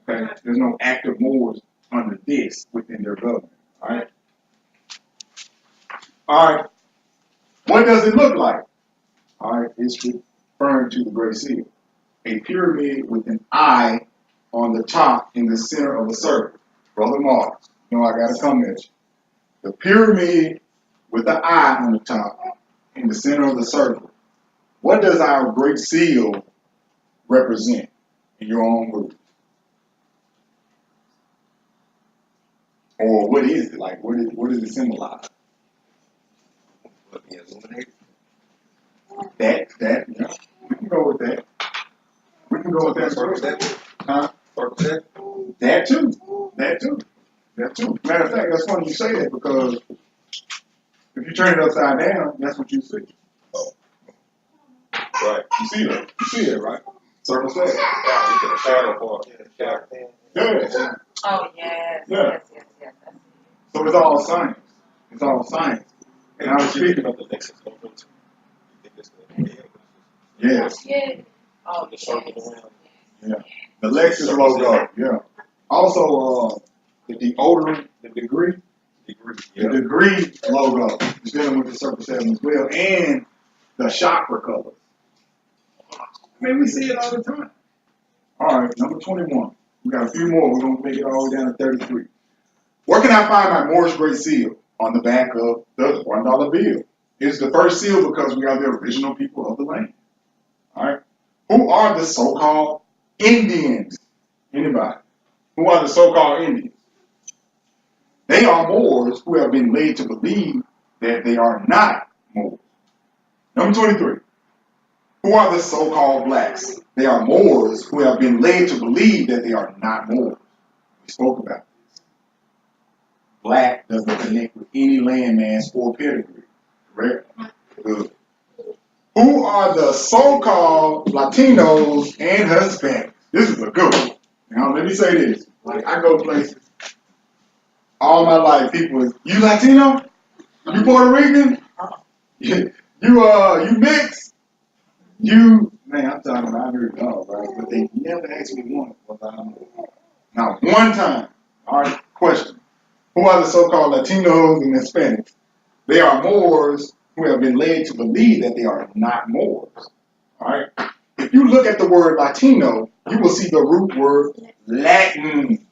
Okay? There's no active Moors under this within their government. All right? All right. What does it look like? All right. It's referring to the Great Seal. A pyramid with an eye on the top in the center of a circle. Brother Mars, you know I got to come at you. The pyramid with the eye on the top in the center of the circle. What does our Great Seal represent in your own words? Or what is it? Like, what does it symbolize? Be illuminated. That, yeah. We can go with that. We can go with that. Huh? That too. That too. That too. Matter of fact, that's funny you say that because if you turn it upside down, that's what you see. Right. You see that? You see that, right? Circle set. Yeah, you get a shadow part. Yeah. Oh, yes, Yeah. yes. So it's all science. It's all science. And I was speaking of the Lexus logo too. You think it's the Yes. Yeah. Oh, the circle around. Yeah. The Lexus logo. Yeah. Also, the deodorant, the degree. The degree logo is dealing with the Circle 7 as well, and the chakra colors. I mean, we see it all the time. All right, number 21. We got a few more. We're going to make it all the way down to 33. Where can I find my Moorish Great Seal? On the back of the $1 bill. It's the first seal because we are the original people of the land. All right. Who are the so-called Indians? Anybody? Who are the so-called Indians? They are Moors who have been led to believe that they are not Moors. Number 23. Who are the so-called blacks? They are Moors who have been led to believe that they are not Moors. We spoke about this. Black doesn't connect with any landmass or pedigree. Correct? Good. Who are the so-called Latinos and Hispanics? This is a good one. Now, let me say this. Like, I go places all my life, people is, you Latino? You Puerto Rican? You mixed? Man, I'm talking about, I heard it all, right? But they never asked me once what I'm. Not one time. All right, question. Who are the so-called Latinos and Hispanics? They are Moors who have been led to believe that they are not Moors. All right? If you look at the word Latino, you will see the root word Latin.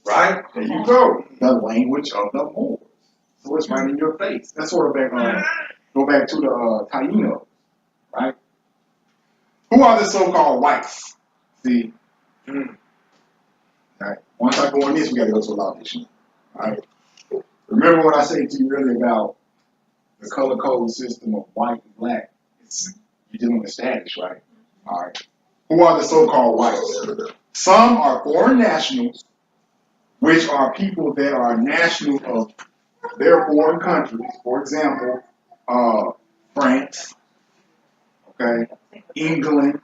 Right? There you go. The language of the Moors. So it's right in your face. That's sort of go back to the Taínos. Right? Who are the so-called whites? See? All right. Once I go on this, we got to go to a law dictionary. All right? Remember what I said to you earlier about the color code system of white and black. You're dealing with status, right? All right. Who are the so-called whites? Some are foreign nationals, which are people that are national of their foreign countries. For example, France, okay, England,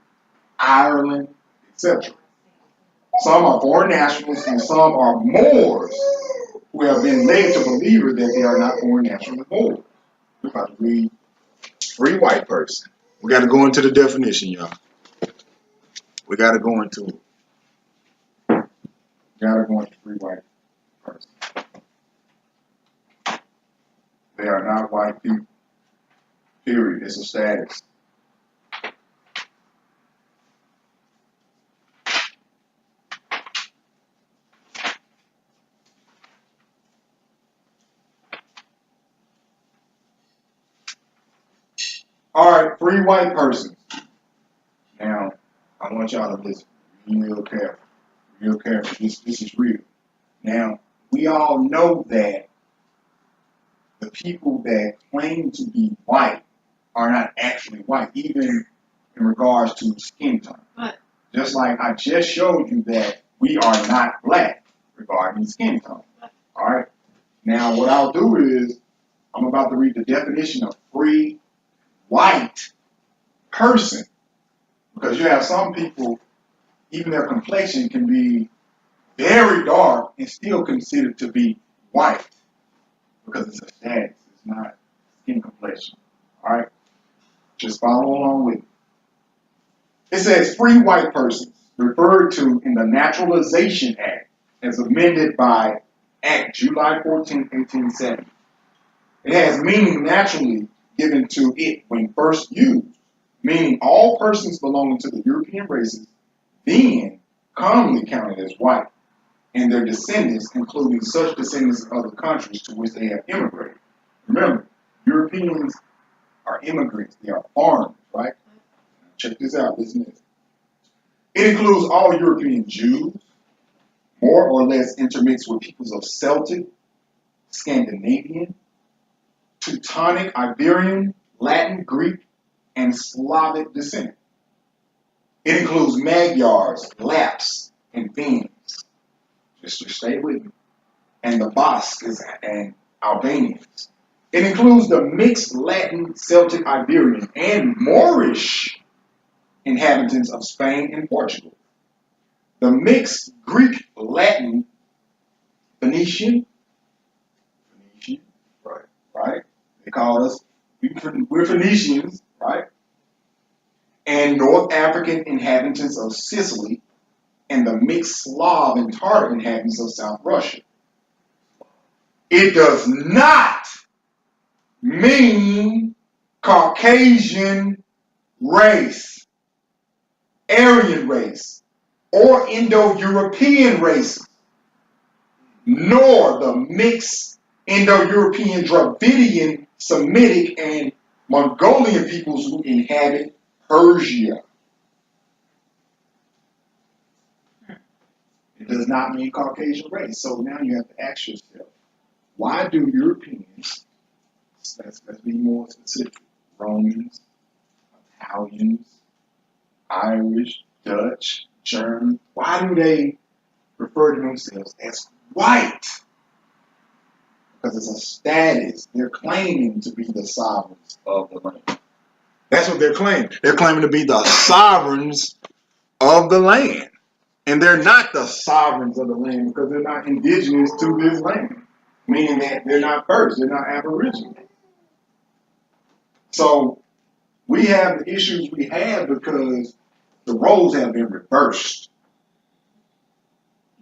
Ireland, etc. Some are foreign nationals, and some are Moors who have been led to believe that they are not foreign nationals Moors. We're about to read free white person. We got to go into the definition, y'all. We got to go into it. Got to go into free white person. They are not white people. Period. It's a status. All right, free white persons. Now, I want y'all to listen real careful. Real careful. This is real. Now, we all know that the people that claim to be white are not actually white, even in regards to skin tone. Right. Just like I just showed you that we are not black regarding skin tone. All right? Now, what I'll do is, I'm about to read the definition of free white person. Because you have some people, even their complexion can be very dark and still considered to be white. Because it's a status, it's not skin complexion. All right? Just follow along with me. It says free white persons, referred to in the Naturalization Act as amended by Act July 14, 1870. It has meaning naturally given to it when first used, meaning all persons belonging to the European races then commonly counted as white, and their descendants, including such descendants of other countries to which they have immigrated. Remember, Europeans are immigrants, they are foreigners, right? Check this out, listen to this. It includes all European Jews, more or less intermixed with peoples of Celtic, Scandinavian, Teutonic, Iberian, Latin, Greek, and Slavic descent. It includes Magyars, Lapps, and Finns. Just stay with me. And the Basques and Albanians. It includes the mixed Latin, Celtic, Iberian, and Moorish inhabitants of Spain and Portugal. The mixed Greek, Latin, Phoenician, right? They call us, we're Phoenicians, right? And North African inhabitants of Sicily, and the mixed Slav and Tartar inhabitants of South Russia. It does not mean Caucasian race, Aryan race, or Indo-European races, nor the mixed Indo-European, Dravidian, Semitic, and Mongolian peoples who inhabit Persia. It does not mean Caucasian race. So now you have to ask yourself, why do Europeans, let's be more specific, Romans, Italians, Irish, Dutch, German, why do they refer to themselves as white? Because it's a status. They're claiming to be the sovereigns of the land. That's what they're claiming. They're claiming to be the sovereigns of the land. And they're not the sovereigns of the land because they're not indigenous to this land. Meaning that they're not first, they're not aboriginal. So we have the issues we have because the roles have been reversed.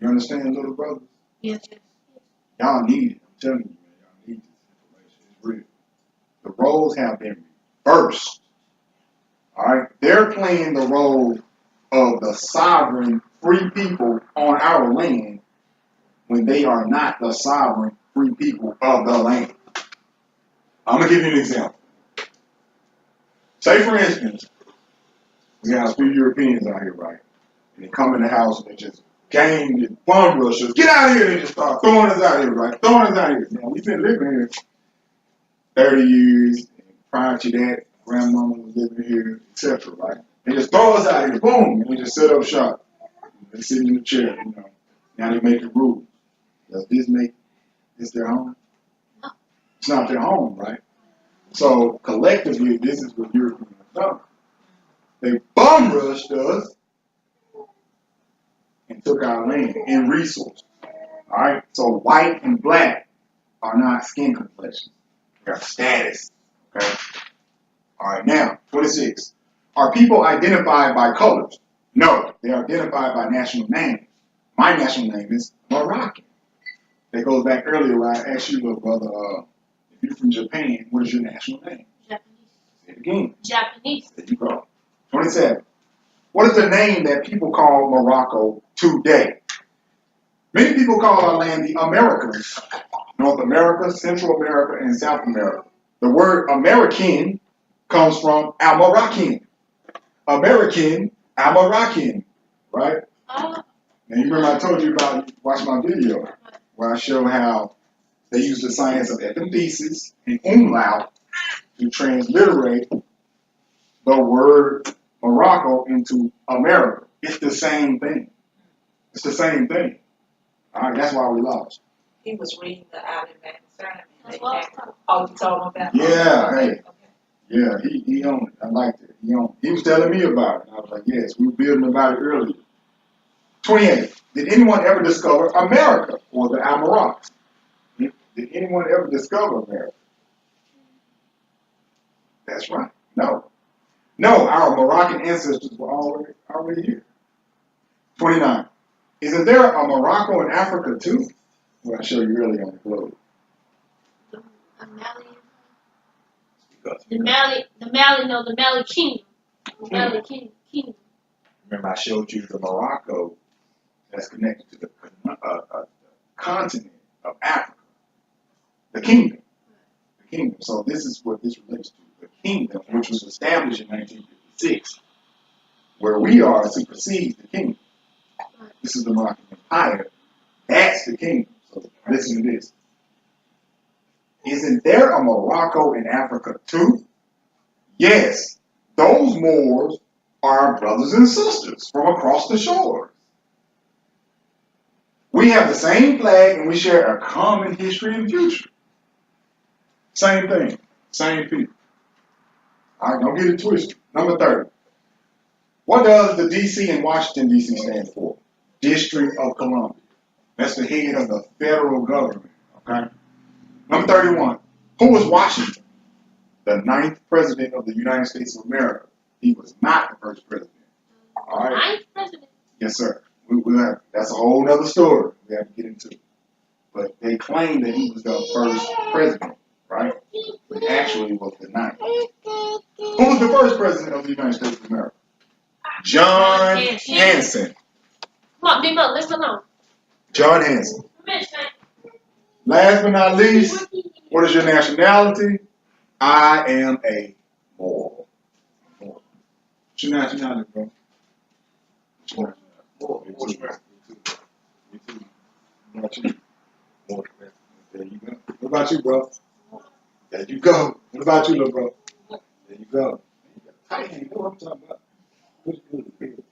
You understand, little brothers? Yes. Y'all need it. I'm telling you, man. Y'all need this information. It's real. The roles have been reversed. All right? They're playing the role of the sovereign free people on our land when they are not the sovereign free people of the land. I'm going to give you an example. Say, for instance, we have a few Europeans out here, right? And they come in the house and they just gang and bum rush us. Get out of here! They just start throwing us out here, right? Throwing us out here. Now, we've been living here 30 years. And prior to that, grandmama was living here, etc., right? They just throw us out here, boom, and we just set up shop. They sit in the chair, you know. Now they make the rules. Does this make this their home? No. It's not their home, right? So collectively, this is what Europeans have done. They bum rushed us and took our land and resources. All right. So white and black are not skin complexions; they are status. Okay. All right. Now, 26. Are people identified by colors? No, they are identified by national names. My national name is Moroccan. That goes back earlier where I asked you, little brother, if you're from Japan, what is your national name? Japanese. Say it again. Japanese. There you go. 27. What is the name that people call Morocco today? Many people call our land the Americas. North America, Central America, and South America. The word American comes from Al-Moroccan. American, Al-Moroccan, right? Oh. Now you remember I told you about, watch my video, where I show how they use the science of epimthesis and umlaut to transliterate the word Morocco into America. It's the same thing. It's the same thing. All right, that's why we lost. He was reading the Island Back sermon. That's what I was talking Oh, you told him about? Yeah, Okay, hey. okay. Yeah, he owned it. I liked it. He was telling me about it. And I was like, yes, we were building about it earlier. 28. Did anyone ever discover America or the Amorites? Did anyone ever discover America? That's right. No. No, our Moroccan ancestors were already here. 29. Isn't there a Morocco in Africa too? What I showed you earlier on the globe. The Mali, Because the Mali Kingdom. The Mali Kingdom. remember, I showed you the Morocco that's connected to the continent of Africa, the kingdom. The kingdom. So this is what this relates to. The kingdom, which was established in 1956, where we are, supersedes the kingdom. This is the Moroccan Empire. That's the kingdom. So listen to this. Isn't there a Morocco in Africa too? Yes. Those Moors are our brothers and sisters from across the shore. We have the same flag and we share a common history and future. Same thing. Same people. All right, don't get it twisted. Number 30. What does the DC in Washington, D.C. stand for? District of Columbia. That's the head of the federal government. Okay? Number 31. Who was Washington? The 9th president of the United States of America. He was not the first president. All right? Ninth president. Yes, sir. That's a whole other story we have to get into. But they claim that he was the first president, right? But actually was the 9th. Who was the first president of the United States of America? John Hanson. Come on, Big Mo, let's go on. John Hanson. Last but not least, what is your nationality? I am a Moor. What's your nationality, bro? What's your nationality? What's your Me too. What about you? There you go. What about you, bro? There you go. What about you, little bro? There you go. Tight, you know what I'm talking about.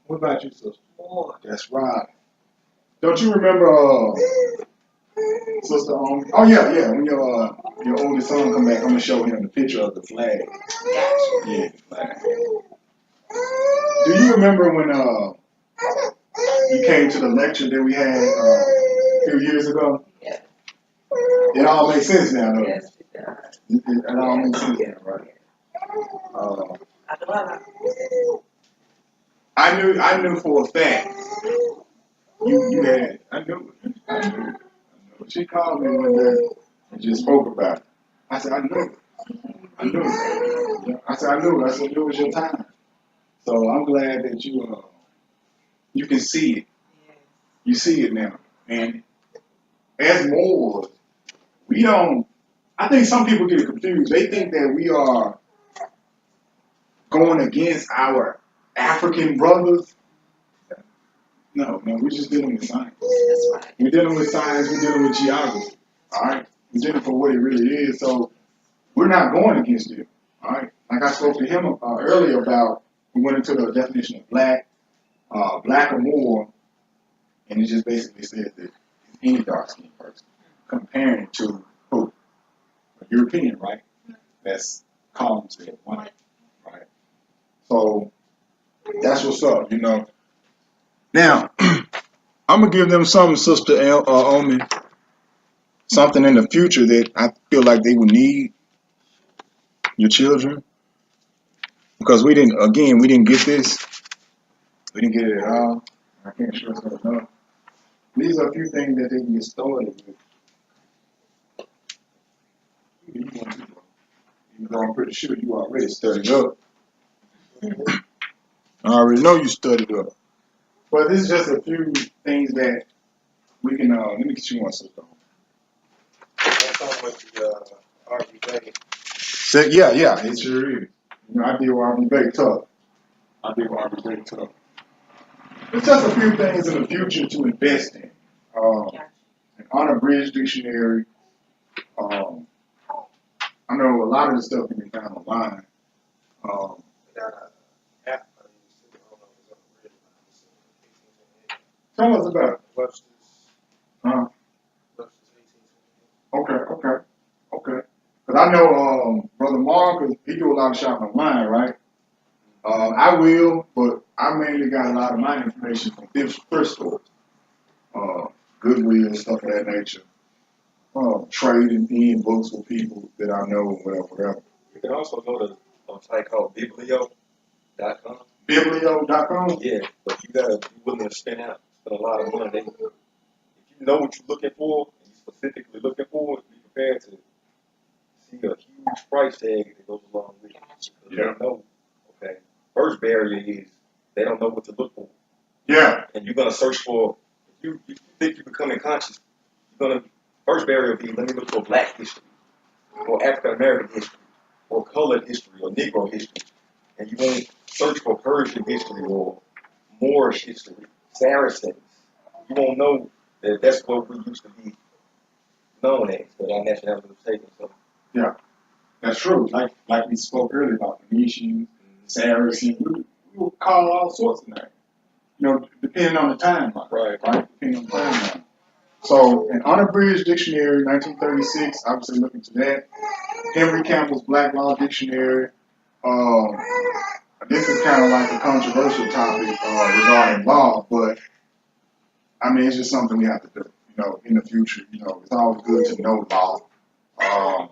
What about you, sister? That's right. Don't you remember, Sister Omi? Oh yeah. When your oldest son come back, I'm gonna show him the picture of the flag. Yeah, the flag. Do you remember when you came to the lecture that we had a few years ago? Yeah. It all makes sense now, though. Yes, it does. It all makes sense now, right? I knew for a fact you had it. I knew it. She called me one day and just spoke about it. I said, I knew it. Yeah. I said, I knew it. I said, it was your time. So I'm glad that you can see it. You see it now. And as Moors, we don't, I think some people get confused. They think that we are going against our African brothers. No, we're just dealing with science. That's right. We're dealing with science, we're dealing with geography. All right? We're dealing for what it really is. So we're not going against it. All right? Like I spoke to him earlier about, we went into the definition of black or Moor, and it just basically says that any dark skinned person, comparing it to who? A European, right? That's common to white, right? So that's what's up, you know. Now, I'm gonna give them something, Sister Omi, something in the future that I feel like they would need, your children, because we didn't get this. We didn't get it at all. I can't stress that enough. These are a few things that they can get started with. Even though I'm pretty sure you already studied up. I already know you studied up. But this is just a few things that we can, let me get you one, Sister. That's talking about the RV So, yeah, it sure is. You know, I deal with RV very tough. There's just a few things in the future to invest in. An unabridged dictionary. I know a lot of the stuff can be found online. Tell us about it. Webster's Huh? 1878. Okay. Because I know Brother Mark, he do a lot of shopping online, right? I will, but I mainly got a lot of my information from thrift stores, Goodwill, stuff of that nature. Trading in books with people that I know, whatever. You can also go to a site called Biblio.com. Biblio.com? Yeah, but you gotta be willing to spend a lot of money. If you know what you're looking for, and you're specifically looking for it, be prepared to see a huge price tag that goes along with it. Because they don't know. Okay. First barrier is they don't know what to look for. Yeah. And you're gonna search for. If you think you're becoming conscious, you're gonna first barrier will be let me look for Black history, or African American history, or colored history, or Negro history, and you won't search for Persian history or Moorish history, Saracens. You won't know that that's what we used to be known as, but our nationality was taken. So Yeah. That's true. Like we spoke earlier about Venetians, Saracens, we will call all sorts of names. Depending on the timeline. Right. Depending on the timeline. So, an unabridged dictionary, 1936, obviously looking to that. Henry Campbell's Black Law Dictionary. This is kind of like a controversial topic regarding law, but I mean, it's just something we have to do. In the future, it's always good to know law.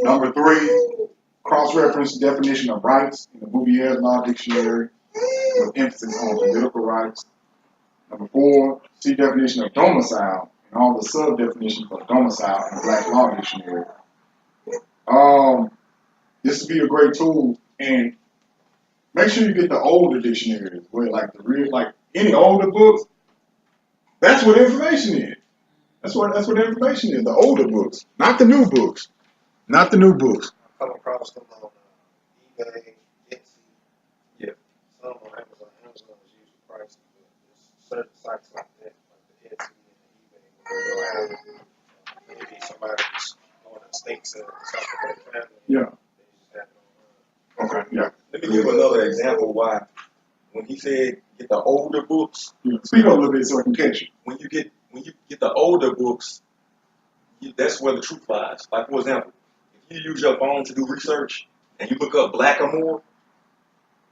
Number 3, cross-reference definition of rights in the Bouvier's Law Dictionary with emphasis on political rights. Number 4, see definition of domicile and all the sub-definitions of domicile in the Black Law Dictionary. This would be a great tool, and make sure you get the older dictionaries, where any older books. That's what information is. That's what information is. The older books, not the new books, not the new books. Come across them on eBay, Etsy, yeah, some on Amazon. Amazon is usually pricey, but there's certain sites like that, like the Etsy and the eBay, where they'll have maybe somebody who's going to estate sale or something for their family. Yeah. They just have it online. Okay. Yeah. let me give another example why when he said get the older books. Speak up a little bit so I can catch you. When you get the older books, that's where the truth lies. Like for example, if you use your phone to do research and you look up Black or Moor,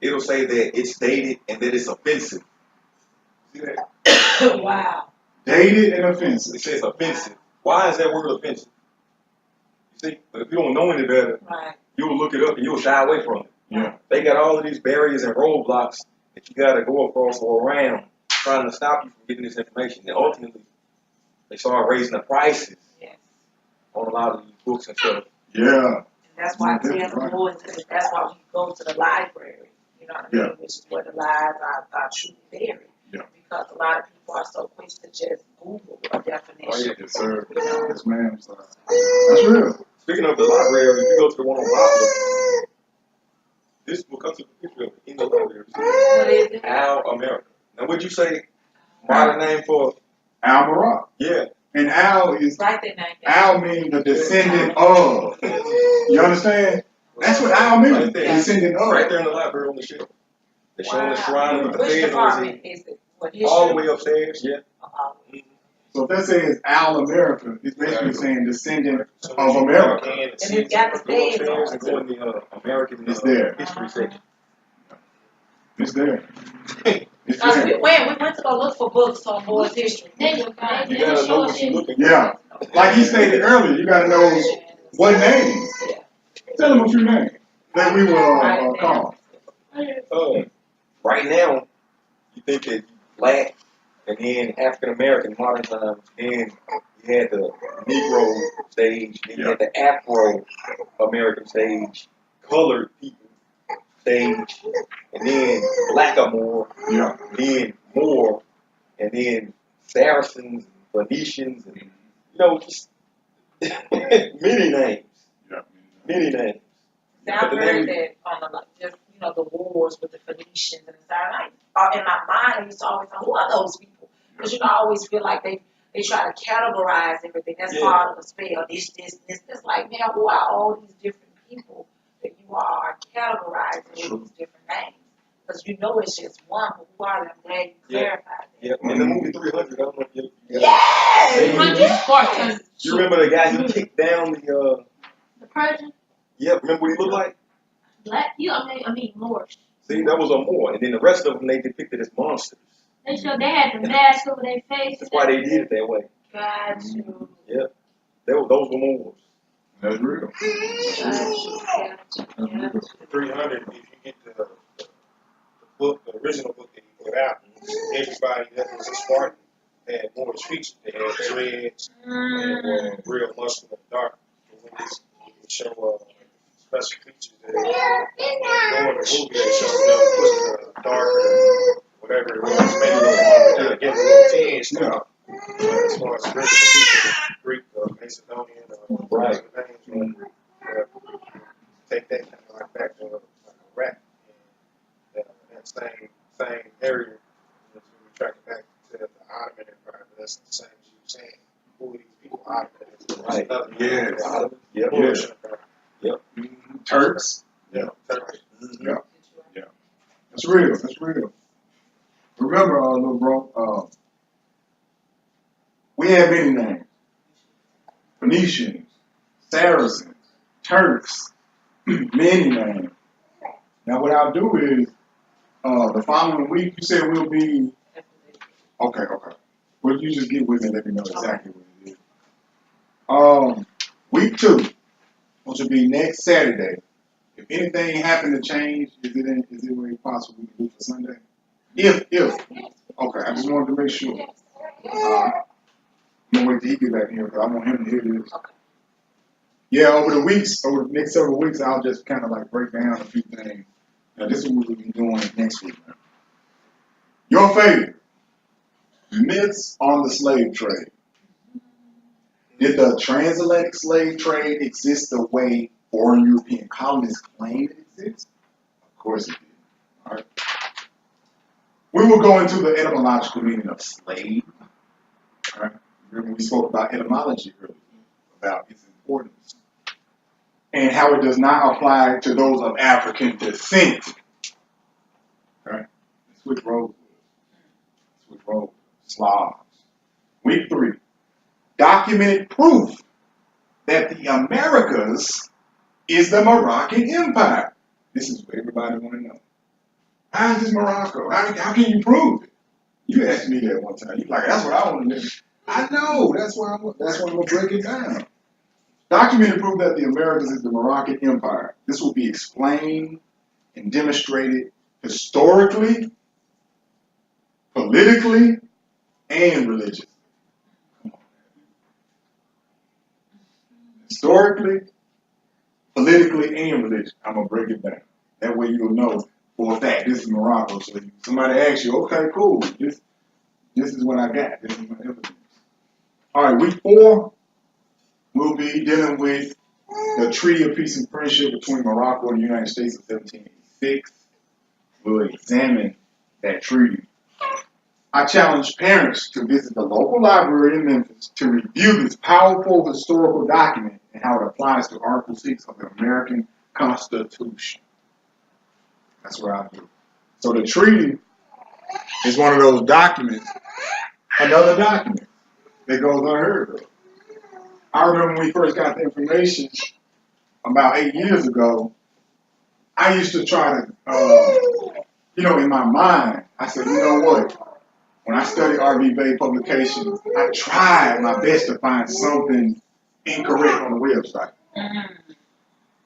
it'll say that it's dated and that it's offensive. See that? Wow. Dated and offensive. It says offensive. Why is that word offensive? You see, but if you don't know any better, Right. you'll look it up and you'll shy away from it. Yeah. They got all of these barriers and roadblocks that you got to go across or around, trying to stop you from getting this information. And ultimately, they started raising the prices Yes. on a lot of these books and stuff. Yeah. And that's why I tell them boys, that's why we go to the library. You know what I mean? Yeah. Which is where the lies are truly buried. Yeah. Because a lot of people are so quick to just Google a definition. Oh, yeah. Yes, sir. You know? Yes, ma'am. That's real. Speaking of the library, if you go to the one on Poplar, this book comes to the picture of in the library. What is it? Al America. Now, would you say modern name for? Al Morocco. Yeah. And Al is Write that name down. Al means the descendant of. You understand? That's what Al means. Right there. Descendant of. Right there in the library on the shelf. They're showing the shrine with the Which feds department is it? What history? all the way upstairs. Yeah. So if that says Al America, it's basically saying descendant of And America. it's And it's got the Go feds upstairs on and it. go in the American It's there. history section. It's there. It's Because there. we went to go look for books on boys' history. They You gotta know what you're looking for. Yeah. Like he stated earlier, you gotta know what names. Yeah. Tell them a few names that we will call. Right now, you think that Black and then African American modern times, then you had the Negro stage, then you had the Afro American stage, colored people stage, and then Black or Moor, Yeah. then Moor, and then Saracens, Venetians, and just many names. Yeah. Many names. Now I heard that on just the wars with the Phoenicians and stuff. In my mind, I used to always say, who are those people? Because I always feel like they try to categorize everything. That's part of the spell. This. It's like, man, who are all these different people that you are categorizing with these different names? Because you know it's just one, but who are they? I'm glad you clarified that. Yeah, in the movie 300, I don't know if you Yes! Spartans. you remember the guy who kicked down the The Persian, yeah, remember what he looked like? black. I mean Moors. See, that was a Moor, and then the rest of them they depicted as monsters. They showed they had the mask over their face. That's why they did it that way. Got you. Yeah, those were Moors. That's real. Got you. Got you. 300, if you get the book, the original book that he put out, everybody that was a Spartan had Moorish features. They had dreads and were real muscular and dark. But when this show special features that go in the movie that shows them pushing darker, whatever it was, maybe a little get a little tinge now. As far as original features, Greek, Macedonian, Right. names, take that kind of like back to like a rap. And that same area, when we track it back to the Ottoman Empire, but that's the same as you were saying. Who are these people? Ottoman. Right. Yes. Yep. Moorish Empire. Yep. Turks. Yeah. Turkish. Yeah. Yeah. That's real. That's real. Remember, little bro, we have many names. Phoenicians, Saracens, Turks, many names. Now what I'll do is, the following week, you said we'll be, okay. Well, you just get with me and let me know exactly what it is. Week 2, which will be next Saturday. If anything happened to change, is it way possible we can do it for Sunday? If. Okay, I just wanted to make sure. I'm gonna wait till he get back here because I want him to hear this. Yeah, over the next several weeks, I'll just kind of like break down a few things. Now, this is what we'll be doing next week. Man. Your favorite, myths on the slave trade. Did the transatlantic slave trade exist the way foreign European colonists claim it exists? Of course it did. All right. We will go into the etymological meaning of slave. All right. Remember we spoke about etymology earlier, about its importance, and how it does not apply to those of African descent. All right. That's what road was. Slavs. Week 3. Documented proof that the Americas is the Moroccan Empire. This is what everybody want to know. How is this Morocco? How can you prove it? You asked me that one time. You're like, that's what I want to know. I know. That's why I'm going to break it down. Documented proof that the Americas is the Moroccan Empire. This will be explained and demonstrated historically, politically, and religiously. Historically, politically, and religiously. I'm going to break it down. That way you'll know for a fact this is Morocco. So if somebody asks you, okay, cool, this is what I got. This is my evidence. All right, week 4, we'll be dealing with the Treaty of Peace and Friendship between Morocco and the United States of 1786. We'll examine that treaty. I challenge parents to visit the local library in Memphis to review this powerful historical document and how it applies to Article 6 of the American Constitution. That's what I do. So the treaty is one of those documents, another document that goes unheard of. I remember when we first got the information about 8 years ago, I used to try to, in my mind, I said, you know what? When I studied R.V. Bey publications, I tried my best to find something incorrect on the website.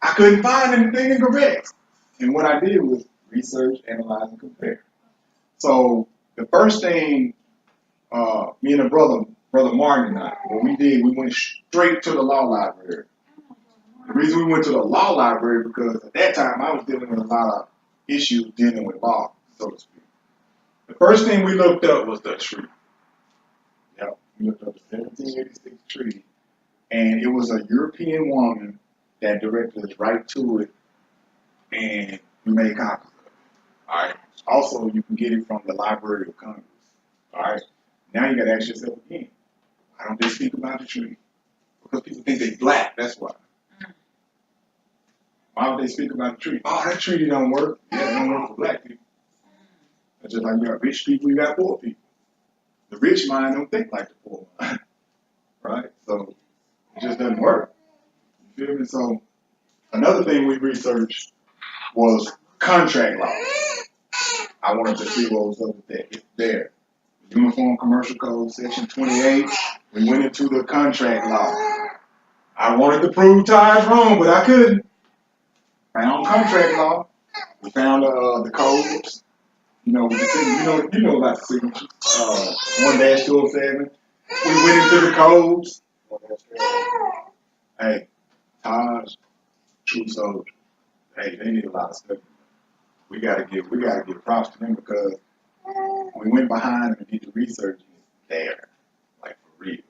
I couldn't find anything incorrect. And what I did was research, analyze, and compare. So the first thing, me and brother Martin and I, what we did, we went straight to the law library. The reason we went to the law library because at that time I was dealing with a lot of issues dealing with law, so to speak. The first thing we looked up was the treaty. Yep, we looked up the 1786 treaty, and it was a European woman that directed us right to it, and we made copies of it. All right. Also, you can get it from the Library of Congress. All right. Now you got to ask yourself again, why don't they speak about the treaty? Because people think they're black. That's why. Why would they speak about the treaty? Oh, that treaty don't work. Yeah, it don't work for black people. Just like you got rich people, you got poor people. The rich mind don't think like the poor mind, right? So it just doesn't work. You feel me? So another thing we researched was contract law. I wanted to see what was up with that. It's there. Uniform Commercial Code, Section 28. We went into the contract law. I wanted to prove Taj wrong, but I couldn't. Found contract law. We found the codes. You know, with the you know about the signatures. 1-207. We went into the codes. Hey, Taj, true soldier. Hey, they need a lot of stuff. We gotta give props to them because we went behind and did the research. And it's there, like for real.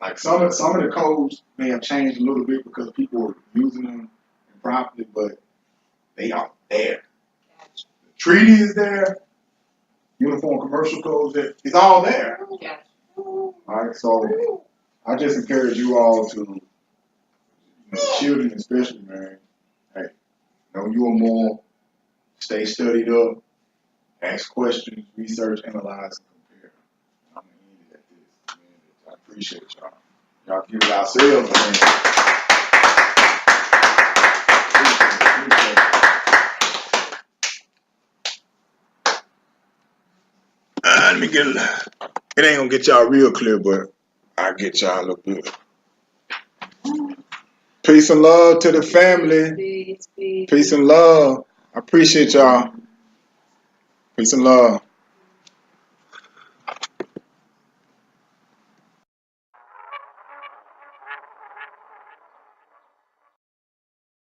Like some of the codes may have changed a little bit because people were using them improperly, but they are there. The treaty is there. Uniform Commercial Codes, it's all there. All right, so I just encourage you all to, children especially, man. Hey, know your more, stay studied up, ask questions, research, analyze, and compare. I'm gonna end it at this. Man, I appreciate y'all. Y'all give yourselves a hand. Appreciate it. Let me get it ain't gonna get y'all real clear, but I'll get y'all a little bit. Peace and love to the family. Peace and love. I appreciate y'all. Peace and love.